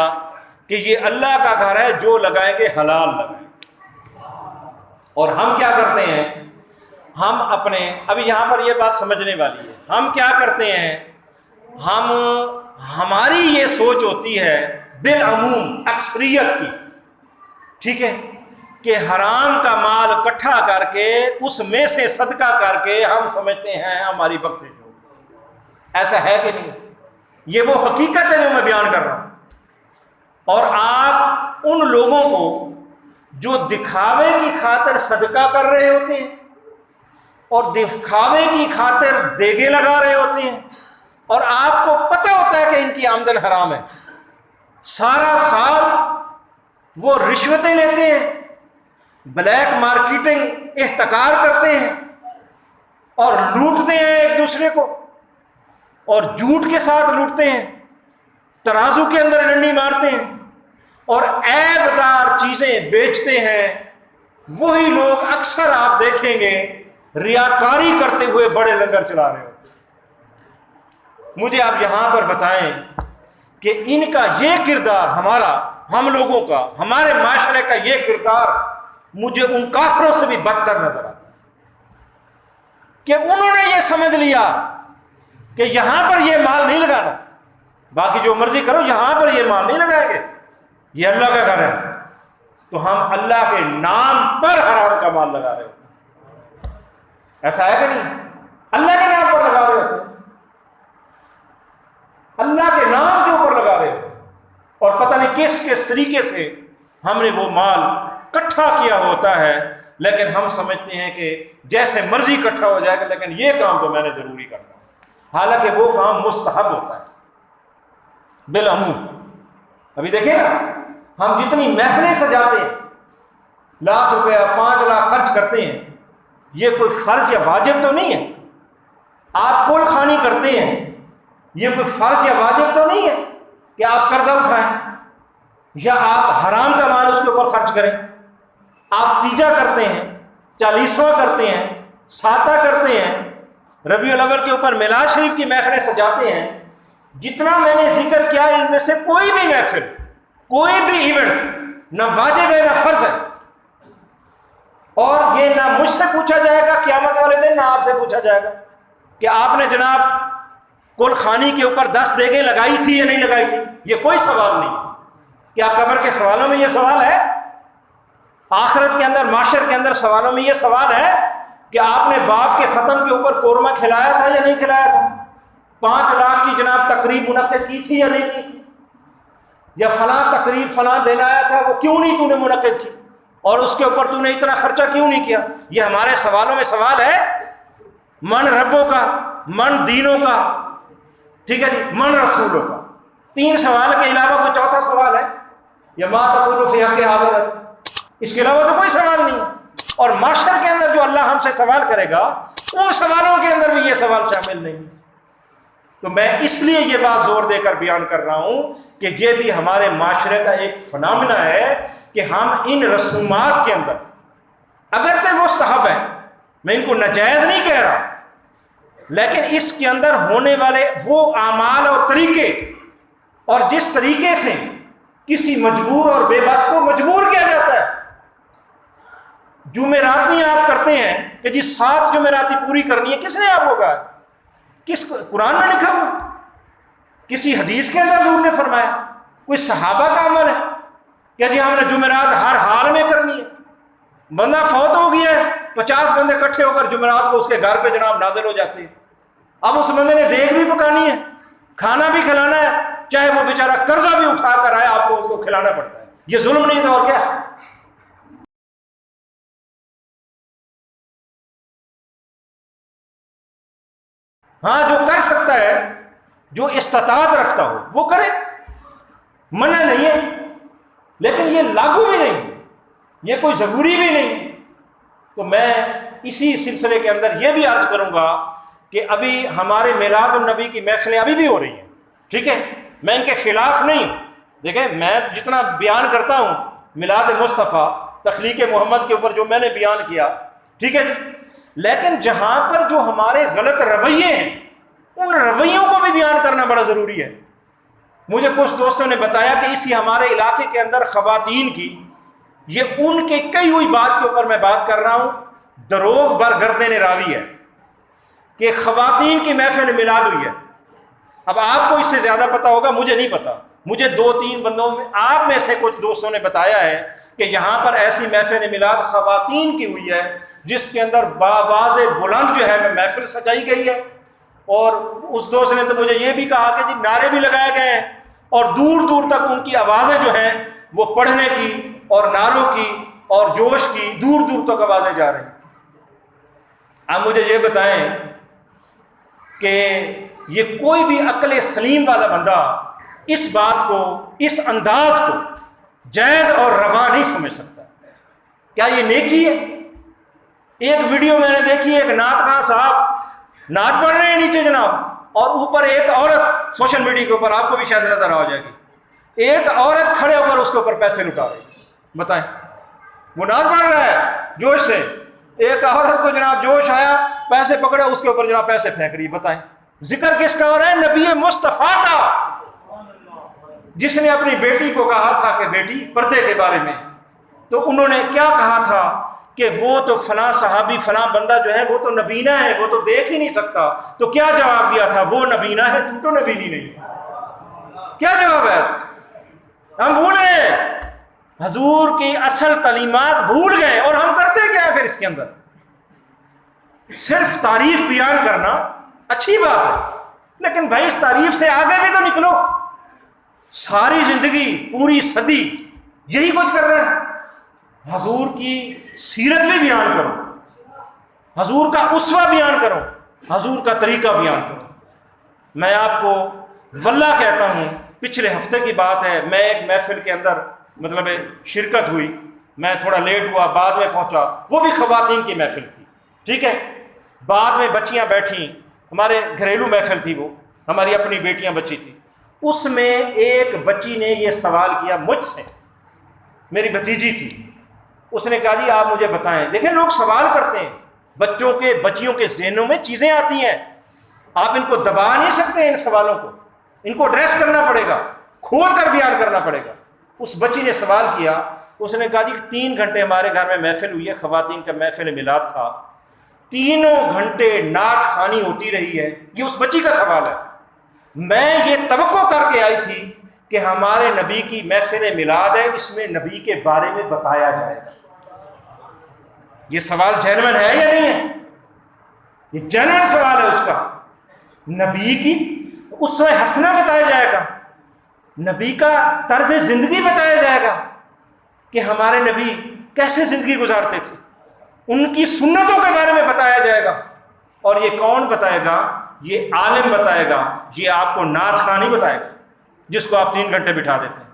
کہ یہ اللہ کا گھر ہے، جو لگائیں گے حلال لگائیں. اور ہم کیا کرتے ہیں، ہم اپنے، ابھی یہاں پر یہ بات سمجھنے والی ہے، ہم کیا کرتے ہیں، ہماری یہ سوچ ہوتی ہے بالعموم اکثریت کی، ٹھیک ہے، کہ حرام کا مال اکٹھا کر کے اس میں سے صدقہ کر کے ہم سمجھتے ہیں ہماری بخشش ہوگی. ایسا ہے کہ نہیں؟ یہ وہ حقیقت ہے جو میں بیان کر رہا ہوں. اور آپ ان لوگوں کو جو دکھاوے کی خاطر صدقہ کر رہے ہوتے ہیں اور دکھاوے کی خاطر دیگے لگا رہے ہوتے ہیں، اور آپ کو پتہ ہوتا ہے کہ ان کی آمدن حرام ہے، سارا سال وہ رشوتیں لیتے ہیں، بلیک مارکیٹنگ احتکار کرتے ہیں اور لوٹتے ہیں ایک دوسرے کو، اور جھوٹ کے ساتھ لوٹتے ہیں، ترازو کے اندر ڈنڈی مارتے ہیں اور عیب دار چیزیں بیچتے ہیں. وہی لوگ اکثر آپ دیکھیں گے ریاکاری کرتے ہوئے بڑے لنگر چلا رہے ہوتے ہیں. مجھے آپ یہاں پر بتائیں کہ ان کا یہ کردار، ہم لوگوں کا، ہمارے معاشرے کا یہ کردار مجھے ان کافروں سے بھی بدتر نظر آتا ہے کہ انہوں نے یہ سمجھ لیا کہ یہاں پر یہ مال نہیں لگانا، باقی جو مرضی کرو، یہاں پر یہ مال نہیں لگائیں گے، یہ اللہ کا گھر ہے. تو ہم اللہ کے نام پر حرام کا مال لگا رہے ہوتے ہیں. ایسا ہے کہ نہیں؟ اللہ کے نام پر لگا رہے ہوتے ہیں، اللہ کے نام کے اوپر لگا رہے ہوتے ہیں، اور پتہ نہیں کس کس طریقے سے ہم نے وہ مال اکٹھا کیا ہوتا ہے، لیکن ہم سمجھتے ہیں کہ جیسے مرضی اکٹھا ہو جائے گا، لیکن یہ کام تو میں نے ضروری کرنا ہے، حالانکہ وہ کام مستحب ہوتا ہے بالعموم. ابھی دیکھیں نا، ہم جتنی محفلیں سجاتے ہیں، لاکھ روپیہ 5 لاکھ خرچ کرتے ہیں، یہ کوئی فرض یا واجب تو نہیں ہے. آپ کل خانی کرتے ہیں، یہ کوئی فرض یا واجب تو نہیں ہے کہ آپ قرضہ اٹھائیں یا آپ حرام کا مال اس کے اوپر خرچ کریں. آپ تیجا کرتے ہیں، 40واں کرتے ہیں، ساتہ کرتے ہیں، ربیع الاول کے اوپر میلاد شریف کی محفلیں سجاتے ہیں. جتنا میں نے ذکر کیا، ان میں سے کوئی بھی محفل، کوئی بھی ایونٹ نہ واجب ہے نہ فرض ہے، اور یہ نہ مجھ سے پوچھا جائے گا قیامت والے دن، نہ آپ سے پوچھا جائے گا کہ آپ نے جناب کل خانی کے اوپر 10 دیگیں لگائی تھی یا نہیں لگائی تھی. یہ کوئی سوال نہیں. کیا قبر کے سوالوں میں یہ سوال ہے؟ آخرت کے اندر، معاشر کے اندر سوالوں میں یہ سوال ہے کہ آپ نے باپ کے ختم کے اوپر قورمہ کھلایا تھا یا نہیں کھلایا تھا؟ 5 لاکھ کی جناب تقریب منعقد کی تھی یا نہیں کی تھی؟ یا فلاں تقریب فلاں دن آیا تھا، وہ کیوں نہیں تو نے منعقد کی، اور اس کے اوپر تو نے اتنا خرچہ کیوں نہیں کیا؟ یہ ہمارے سوالوں میں سوال ہے. من ربوں کا، من دینوں کا، ٹھیک ہے جی، من رسولوں کا. 3 سوال کے علاوہ کوئی چوتھا سوال ہے؟ یا ما تقول فی حق حاضر، اس کے علاوہ تو کوئی سوال نہیں. اور معاشر کے اندر جو اللہ ہم سے سوال کرے گا ان سوالوں کے اندر بھی یہ سوال شامل نہیں. تو میں اس لیے یہ بات زور دے کر بیان کر رہا ہوں کہ یہ بھی ہمارے معاشرے کا ایک فنامنا ہے کہ ہم ان رسومات کے اندر اگرچہ مستحب ہے، میں ان کو ناجائز نہیں کہہ رہا، لیکن اس کے اندر ہونے والے وہ اعمال اور طریقے، اور جس طریقے سے کسی مجبور اور بے بس کو مجبور کیا جاتا ہے. جمعراتی آپ کرتے ہیں کہ جی 7 جمعراتی پوری کرنی ہے، کس نے آپ کو کہا؟ کس قرآن میں لکھا ہوا؟ کسی حدیث کے اندر حضور نے فرمایا؟ کوئی صحابہ کا عمل ہے کہ جی ہم نے جمعرات ہر حال میں کرنی ہے؟ بندہ فوت ہو گیا ہے، 50 بندے اکٹھے ہو کر جمعرات کو اس کے گھر پہ جناب نازل ہو جاتے ہیں. اب اس بندے نے دیگ بھی پکانی ہے، کھانا بھی کھلانا ہے، چاہے وہ بیچارہ قرضہ بھی اٹھا کر آئے، آپ کو اس کو کھلانا پڑتا ہے. یہ ظلم نہیں تھا اور کیا؟ ہاں، جو کر سکتا ہے، جو استطاعت رکھتا ہو وہ کرے، منع نہیں ہے، لیکن یہ لاگو بھی نہیں، یہ کوئی ضروری بھی نہیں. تو میں اسی سلسلے کے اندر یہ بھی عرض کروں گا کہ ابھی ہمارے میلاد النبی کی محفلیں ابھی بھی ہو رہی ہیں، ٹھیک ہے، میں ان کے خلاف نہیں ہوں. دیکھیں، میں جتنا بیان کرتا ہوں میلاد مصطفیٰ، تخلیق محمد کے اوپر جو میں نے بیان کیا، ٹھیک ہے جی، لیکن جہاں پر جو ہمارے غلط رویے ہیں ان رویوں کو بھی بیان کرنا بڑا ضروری ہے. مجھے کچھ دوستوں نے بتایا کہ اسی ہمارے علاقے کے اندر خواتین کی، یہ ان کے کئی ہوئی بات کے اوپر میں بات کر رہا ہوں، دروغ برگردین راوی ہے کہ خواتین کی محفل میلاد ہوئی ہے. اب آپ کو اس سے زیادہ پتہ ہوگا، مجھے نہیں پتا. مجھے 2-3 بندوں میں، آپ میں سے کچھ دوستوں نے بتایا ہے کہ یہاں پر ایسی محفل میلاد خواتین کی ہوئی ہے جس کے اندر بآواز بلند جو ہے محفل سجائی گئی ہے. اور اس دوست نے تو مجھے یہ بھی کہا کہ جی نعرے بھی لگائے گئے ہیں اور دور دور تک ان کی آوازیں جو ہیں وہ پڑھنے کی اور نعروں کی اور جوش کی دور دور تک آوازیں جا رہی ہیں. اب مجھے یہ بتائیں کہ یہ کوئی بھی عقل سلیم والا بندہ اس بات کو، اس انداز کو جائز اور روا نہیں سمجھ سکتا. کیا یہ نیکی ہے؟ ایک ویڈیو میں نے دیکھی، ایک نعت خواں صاحب نعت پڑھ رہے ہیں نیچے جناب، اور اوپر ایک عورت، سوشل میڈیا کے اوپر آپ کو بھی شاید نظر آ جائے گی، ایک عورت کھڑے ہو کر اس کے اوپر پیسے لٹا رہی ہے. بتائیں، وہ نعت پڑھ رہا ہے جوش سے، ایک عورت کو جناب جوش آیا، پیسے پکڑے، اس کے اوپر جناب پیسے پھینک رہی ہے. بتائیں، ذکر کس کا ہو رہا ہے؟ نبی مصطفیٰ کا، جس نے اپنی بیٹی کو کہا تھا کہ بیٹی پردے کے بارے میں، تو انہوں نے کیا کہا تھا کہ وہ تو فلاں صحابی فلاں بندہ جو ہے وہ تو نبینہ ہے، وہ تو دیکھ ہی نہیں سکتا. تو کیا جواب دیا تھا؟ وہ نبینہ ہے، تو نبینی نہیں. کیا جواب ہے؟ ہم بھول گئے، حضور کی اصل تعلیمات بھول گئے. اور ہم کرتے کیا ہے پھر اس کے اندر؟ صرف تعریف بیان کرنا اچھی بات ہے، لیکن بھائی اس تعریف سے آگے بھی تو نکلو. ساری زندگی، پوری صدی یہی کچھ کر رہے ہیں. حضور کی سیرت بھی بیان کرو، حضور کا اسوہ بیان کرو، حضور کا طریقہ بیان کرو. میں آپ کو واللہ کہتا ہوں، پچھلے ہفتے کی بات ہے، میں ایک محفل کے اندر مطلب شرکت ہوئی، میں تھوڑا لیٹ ہوا، بعد میں پہنچا، وہ بھی خواتین کی محفل تھی، ٹھیک ہے. بعد میں بچیاں بیٹھیں، ہمارے گھریلو محفل تھی، وہ ہماری اپنی بیٹیاں بچی تھی. اس میں ایک بچی نے یہ سوال کیا مجھ سے، میری بھتیجی تھی. اس نے کہا جی آپ مجھے بتائیں. دیکھیں لوگ سوال کرتے ہیں، بچیوں کے ذہنوں میں چیزیں آتی ہیں، آپ ان کو دبا نہیں سکتے. ان سوالوں کو ان کو ایڈریس کرنا پڑے گا، کھول کر بیان کرنا پڑے گا. اس بچی نے سوال کیا، اس نے کہا جی 3 گھنٹے ہمارے گھر میں محفل ہوئی ہے، خواتین کا محفل میلاد تھا، 3 گھنٹے نعت خوانی ہوتی رہی ہے. یہ اس بچی کا سوال ہے. میں یہ توقع کر کے آئی تھی کہ ہمارے نبی کی محفل میلاد ہے، اس میں نبی کے بارے میں بتایا جائے گا. یہ سوال جینوین ہے یا نہیں ہے؟ یہ جینوین سوال ہے اس کا. نبی کی اسوہ حسنہ بتایا جائے گا، نبی کا طرز زندگی بتایا جائے گا کہ ہمارے نبی کیسے زندگی گزارتے تھے، ان کی سنتوں کے بارے میں بتایا جائے گا. اور یہ کون بتائے گا؟ یہ عالم بتائے گا، یہ آپ کو نعت خواں نہیں بتائے گا جس کو آپ 3 گھنٹے بٹھا دیتے ہیں۔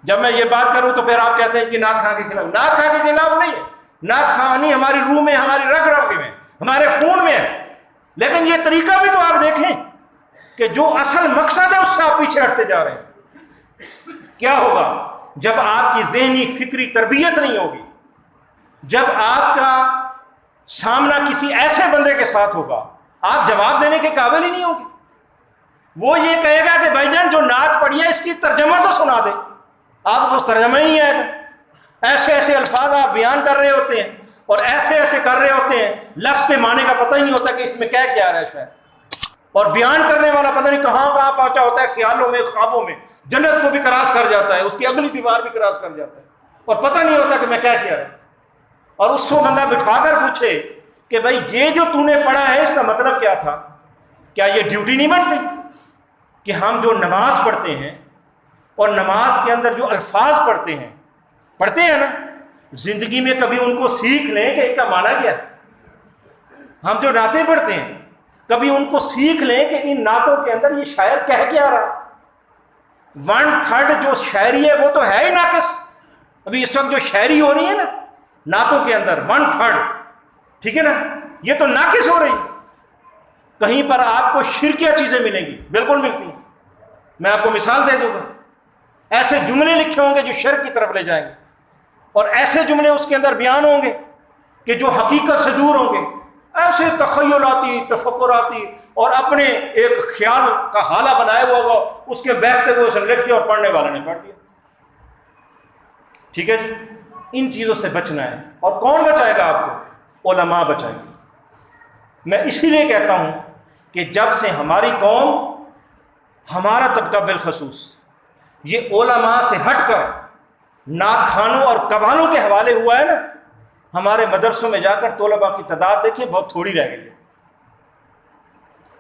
جب میں یہ بات کروں تو پھر آپ کہتے ہیں کہ نعت خواں کے خلاف، نعت خواں کے خلاف نہیں ہے، نعت خوانی ہماری روح میں، ہماری رگ رگ میں، ہمارے خون میں ہے، لیکن یہ طریقہ بھی تو آپ دیکھیں کہ جو اصل مقصد ہے اس سے آپ پیچھے ہٹتے جا رہے ہیں۔ کیا ہوگا جب آپ کی ذہنی فکری تربیت نہیں ہوگی، جب آپ کا سامنا کسی ایسے بندے کے ساتھ ہوگا، آپ جواب دینے کے قابل ہی نہیں ہوگے۔ وہ یہ کہے گا کہ بھائی جان جو نعت پڑھی ہے اس کی ترجمہ تو سنا دے، آپ کو اس ترجمہ ہی نہیں آئے گا۔ ایسے ایسے الفاظ آپ بیان کر رہے ہوتے ہیں اور ایسے ایسے کر رہے ہوتے ہیں، لفظ کے معنی کا پتہ ہی نہیں ہوتا کہ اس میں کیا کیا رہا ہے، اور بیان کرنے والا پتہ نہیں کہاں کہاں پہنچا ہوتا ہے، خیالوں میں، خوابوں میں، جنت کو بھی کراس کر جاتا ہے، اس کی اگلی دیوار بھی کراس کر جاتا ہے، اور پتہ نہیں ہوتا کہ میں کیا کیا رہا۔ اور اس کو بندہ بٹھا کر پوچھے کہ بھائی یہ جو تو نے پڑھا ہے اس کا مطلب کیا تھا؟ کیا یہ ڈیوٹی نہیں بنتی کہ ہم جو نماز پڑھتے ہیں اور نماز کے اندر جو الفاظ پڑھتے ہیں نا، زندگی میں کبھی ان کو سیکھ لیں کہ ان کا معنی کیا ہے؟ ہم جو نعتیں پڑھتے ہیں کبھی ان کو سیکھ لیں کہ ان نعتوں کے اندر یہ شاعر کہہ کیا رہا۔ 1/3 جو شاعری ہے وہ تو ہے ہی ناقص۔ ابھی اس وقت جو شاعری ہو رہی ہے نا نعتوں کے اندر 1/3، ٹھیک ہے نا، یہ تو ناقص ہو رہی ہے۔ کہیں پر آپ کو شرکیہ چیزیں ملیں گی، بالکل ملتی ہیں۔ میں آپ کو مثال دے دوں گا، ایسے جملے لکھے ہوں گے جو شرک کی طرف لے جائیں گے، اور ایسے جملے اس کے اندر بیان ہوں گے کہ جو حقیقت سے دور ہوں گے، ایسے تخیلاتی، تفکراتی، اور اپنے ایک خیال کا حالہ بنایا ہوا ہوگا، اس کے بیٹھتے ہوئے اسے لکھ دیا اور پڑھنے والے نے پڑھ دیا۔ ٹھیک ہے جی، ان چیزوں سے بچنا ہے۔ اور کون بچائے گا آپ کو؟ علماء بچائیں گے۔ میں اسی لیے کہتا ہوں کہ جب سے ہماری قوم، ہمارا طبقہ بالخصوص، یہ علماء سے ہٹ کر نعت خوانوں اور قوالوں کے حوالے ہوا ہے نا، ہمارے مدرسوں میں جا کر طلباء کی تعداد دیکھیں بہت تھوڑی رہ گئی ہے۔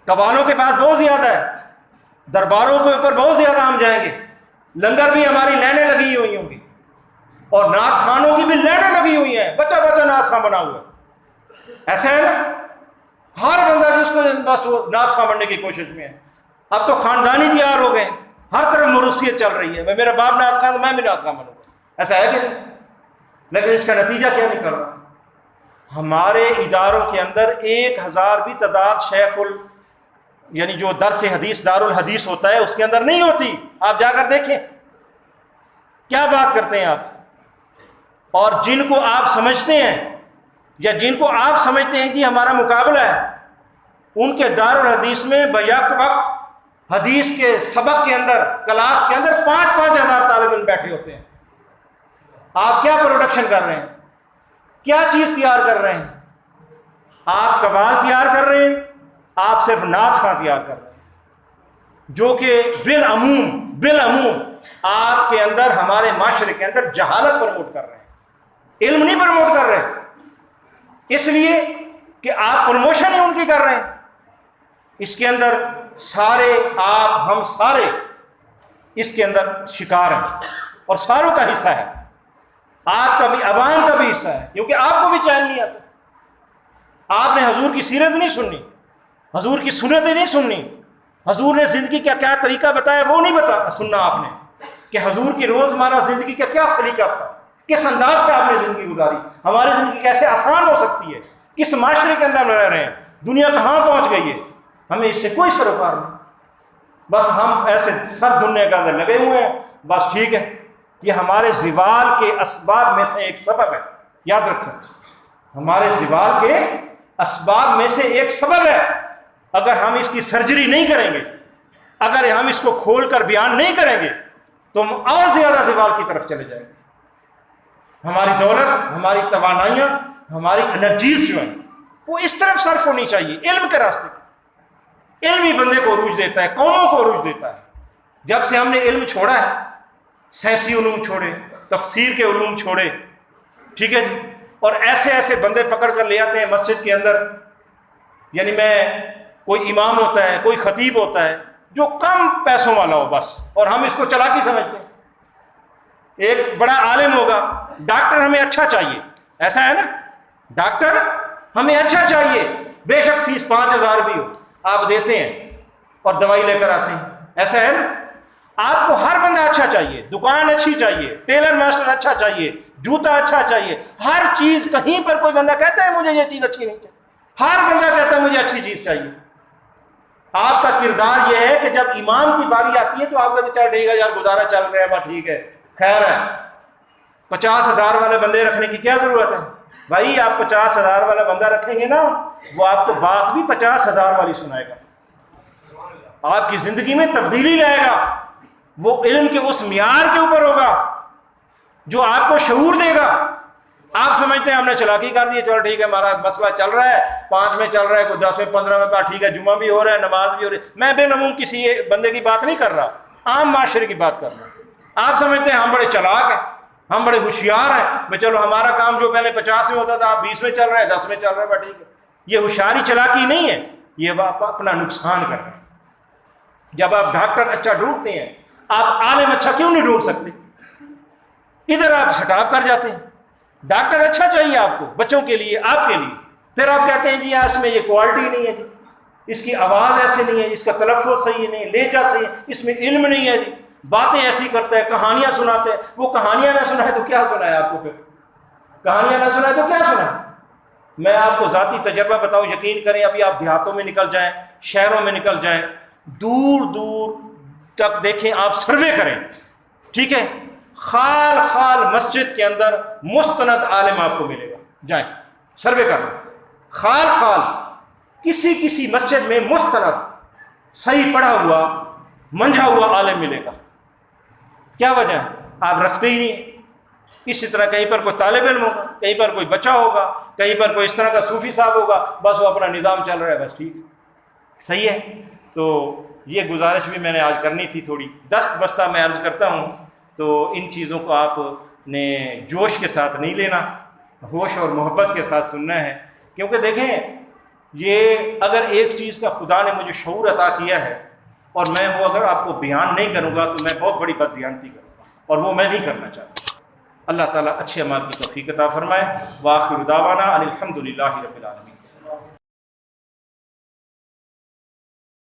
قوالوں کے پاس بہت زیادہ ہے، درباروں کے اوپر بہت زیادہ ہم جائیں گے، لنگر بھی ہماری لائنیں لگی ہوئی ہوں گی، اور نعت خوانوں کی بھی لائنیں لگی ہوئی ہیں، بچہ بچہ نعت خوان بنا ہوا ہے۔ ایسا ہے نا، ہر بندہ جس کو بس وہ نعت خوان بننے کی کوشش میں ہے۔ اب تو خاندانی تیار ہو گئے، ہر طرف موروثیت چل رہی ہے، میرا باپ نعت خوان تو میں بھی نعت خوان بنوں گا، ایسا ہے کہ نہیں؟ لیکن اس کا نتیجہ کیا نکل رہا؟ ہمارے اداروں کے اندر 1000 بھی تعداد یعنی جو درس حدیث دارالحدیث ہوتا ہے اس کے اندر نہیں ہوتی۔ آپ جا کر دیکھیں کیا بات کرتے ہیں آپ، اور جن کو آپ سمجھتے ہیں یا جن کو آپ سمجھتے ہیں کہ ہمارا مقابلہ ہے، ان کے دارالحدیث میں بیک وقت حدیث کے سبق کے اندر، کلاس کے اندر 5-5 ہزار طالب علم بیٹھے ہوتے ہیں۔ آپ کیا پروڈکشن کر رہے ہیں؟ کیا چیز تیار کر رہے ہیں؟ آپ قوال تیار کر رہے ہیں، آپ صرف نعت خواں تیار کر رہے ہیں، جو کہ بالعموم آپ کے اندر، ہمارے معاشرے کے اندر جہالت پروموٹ کر رہے ہیں، علم نہیں پروموٹ کر رہے، اس لیے کہ آپ پروموشن ہی ان کی کر رہے ہیں۔ اس کے اندر سارے ہم سارے اس کے اندر شکار ہیں، اور ساروں کا حصہ ہے، آپ کا بھی، عوام کا بھی حصہ ہے، کیونکہ آپ کو بھی چین نہیں آتا۔ آپ نے حضور کی سیرت نہیں سننی، حضور کی سنتیں نہیں سننی، حضور نے زندگی کا کیا طریقہ بتایا وہ نہیں سننا آپ نے، کہ حضور کی روزمرہ زندگی کا کیا سلیقہ تھا، کس انداز سے آپ نے زندگی گزاری، ہماری زندگی کیسے آسان ہو سکتی ہے، کس معاشرے کے اندر رہ رہے ہیں، دنیا کہاں پہنچ گئی ہے، ہمیں اس سے کوئی سروکار نہیں۔ بس ہم ایسے سر دنیا کے اندر لگے ہوئے ہیں، بس ٹھیک ہے، یہ ہمارے زوال کے اسباب میں سے ایک سبب ہے، یاد رکھیں، ہمارے زوال کے اسباب میں سے ایک سبب ہے۔ اگر ہم اس کی سرجری نہیں کریں گے، اگر ہم اس کو کھول کر بیان نہیں کریں گے تو ہم اور زیادہ زوال کی طرف چلے جائیں گے۔ ہماری دولت، ہماری توانائیاں، ہماری انرجیز جو ہیں وہ اس طرف صرف ہونی چاہیے، علم کے راستے۔ علم ہی بندے کو عروج دیتا ہے، قوموں کو عروج دیتا ہے۔ جب سے ہم نے علم چھوڑا ہے، سائنسی علوم چھوڑے، تفسیر کے علوم چھوڑے، ٹھیک ہے جی، اور ایسے ایسے بندے پکڑ کر لے آتے ہیں مسجد کے اندر، یعنی کوئی امام ہوتا ہے، کوئی خطیب ہوتا ہے جو کم پیسوں والا ہو بس، اور ہم اس کو چلاکی سمجھتے ہیں۔ ایک بڑا عالم ہوگا، ڈاکٹر ہمیں اچھا چاہیے، ایسا ہے نا، ڈاکٹر ہمیں اچھا چاہیے، بے شک فیس 5000 بھی ہو، آپ دیتے ہیں اور دوائی لے کر آتے ہیں، ایسا ہے نا؟ آپ کو ہر بندہ اچھا چاہیے، دکان اچھی چاہیے، ٹیلر ماسٹر اچھا چاہیے، جوتا اچھا چاہیے، ہر چیز. کہیں پر کوئی بندہ کہتا ہے مجھے یہ چیز اچھی نہیں چاہیے، ہر بندہ کہتا ہے مجھے اچھی چیز چاہیے. آپ کا کردار یہ ہے کہ جب امام کی باری آتی ہے تو آپ کہتے چل ٹھیک ہے یار گزارا چل رہا ہے، ٹھیک ہے خیر ہے. 50,000 والے بندے رکھنے کی کیا ضرورت ہے بھائی؟ آپ 50,000 والا بندہ رکھیں گے نا، وہ آپ کو بات بھی 50,000 والی سنائے گا، آپ کی زندگی میں تبدیلی لائے گا. وہ علم کے اس معیار کے اوپر ہوگا جو آپ کو شعور دے گا. آپ سمجھتے ہیں ہم نے چلاکی کر دی، چلو ٹھیک ہے ہمارا مسئلہ چل رہا ہے، 5 میں چل رہا ہے، کوئی 10 میں 15 میں، ٹھیک ہے جمعہ بھی ہو رہا ہے، نماز بھی ہو رہی ہے. میں بے نمون کسی بندے کی بات نہیں کر رہا، عام معاشرے کی بات کر رہا ہوں. آپ سمجھتے ہیں ہم بڑے چلاک ہیں، ہم بڑے ہوشیار ہیں، میں چلو ہمارا کام جو پہلے 50 میں ہوتا تھا آپ 20 میں چل رہا ہے، 10 میں چل رہا ہے، ٹھیک ہے. یہ ہوشیاری چلاکی نہیں ہے، یہ آپ اپنا نقصان کر رہے ہیں. جب آپ ڈاکٹر اچھا ڈھونڈتے ہیں، آپ عالم اچھا کیوں نہیں ڈھونڈ سکتے؟ ادھر آپ سٹاپ کر جاتے ہیں. ڈاکٹر اچھا چاہیے آپ کو، بچوں کے لیے، آپ کے لیے، پھر آپ کہتے ہیں جی اس میں یہ کوالٹی نہیں ہے جی، اس کی آواز ایسے نہیں ہے، اس کا تلفظ صحیح نہیں ہے، لہجہ صحیح ہے، اس میں علم نہیں ہے جی، باتیں ایسی کرتا ہے، کہانیاں سناتے ہیں. وہ کہانیاں نہ سنائے تو کیا سنائے آپ کو؟ پھر کہانیاں نہ سنائے تو کیا سنائے؟ میں آپ کو ذاتی تجربہ بتاؤں، یقین کریں، ابھی آپ دیہاتوں میں نکل جائیں، شہروں میں نکل جائیں، دور دور تک دیکھیں، آپ سروے کریں، ٹھیک ہے، خال خال مسجد کے اندر مستند عالم آپ کو ملے گا. جائیں سروے کرنا، خال خال کسی مسجد میں مستند صحیح پڑھا ہوا منجھا ہوا عالم ملے گا. کیا وجہ ہے؟ آپ رکھتے ہی نہیں. اسی طرح کہیں پر کوئی طالب علم ہوگا، کہیں پر کوئی بچہ ہوگا، کہیں پر کوئی اس طرح کا صوفی صاحب ہوگا، بس وہ اپنا نظام چل رہا ہے، بس ٹھیک ہے، صحیح ہے. تو یہ گزارش بھی میں نے آج کرنی تھی، تھوڑی دست بستہ میں عرض کرتا ہوں. تو ان چیزوں کو آپ نے جوش کے ساتھ نہیں لینا، ہوش اور محبت کے ساتھ سننا ہے. کیونکہ دیکھیں، یہ اگر ایک چیز کا خدا نے مجھے شعور عطا کیا ہے اور میں وہ اگر آپ کو بیان نہیں کروں گا تو میں بہت بڑی بددیانتی کروں گا، اور وہ میں نہیں کرنا چاہتا. اللہ تعالیٰ اچھے اعمال کی توفیق عطا فرمائے. وآخر دعوانا ان الحمد للہ رب العالمین.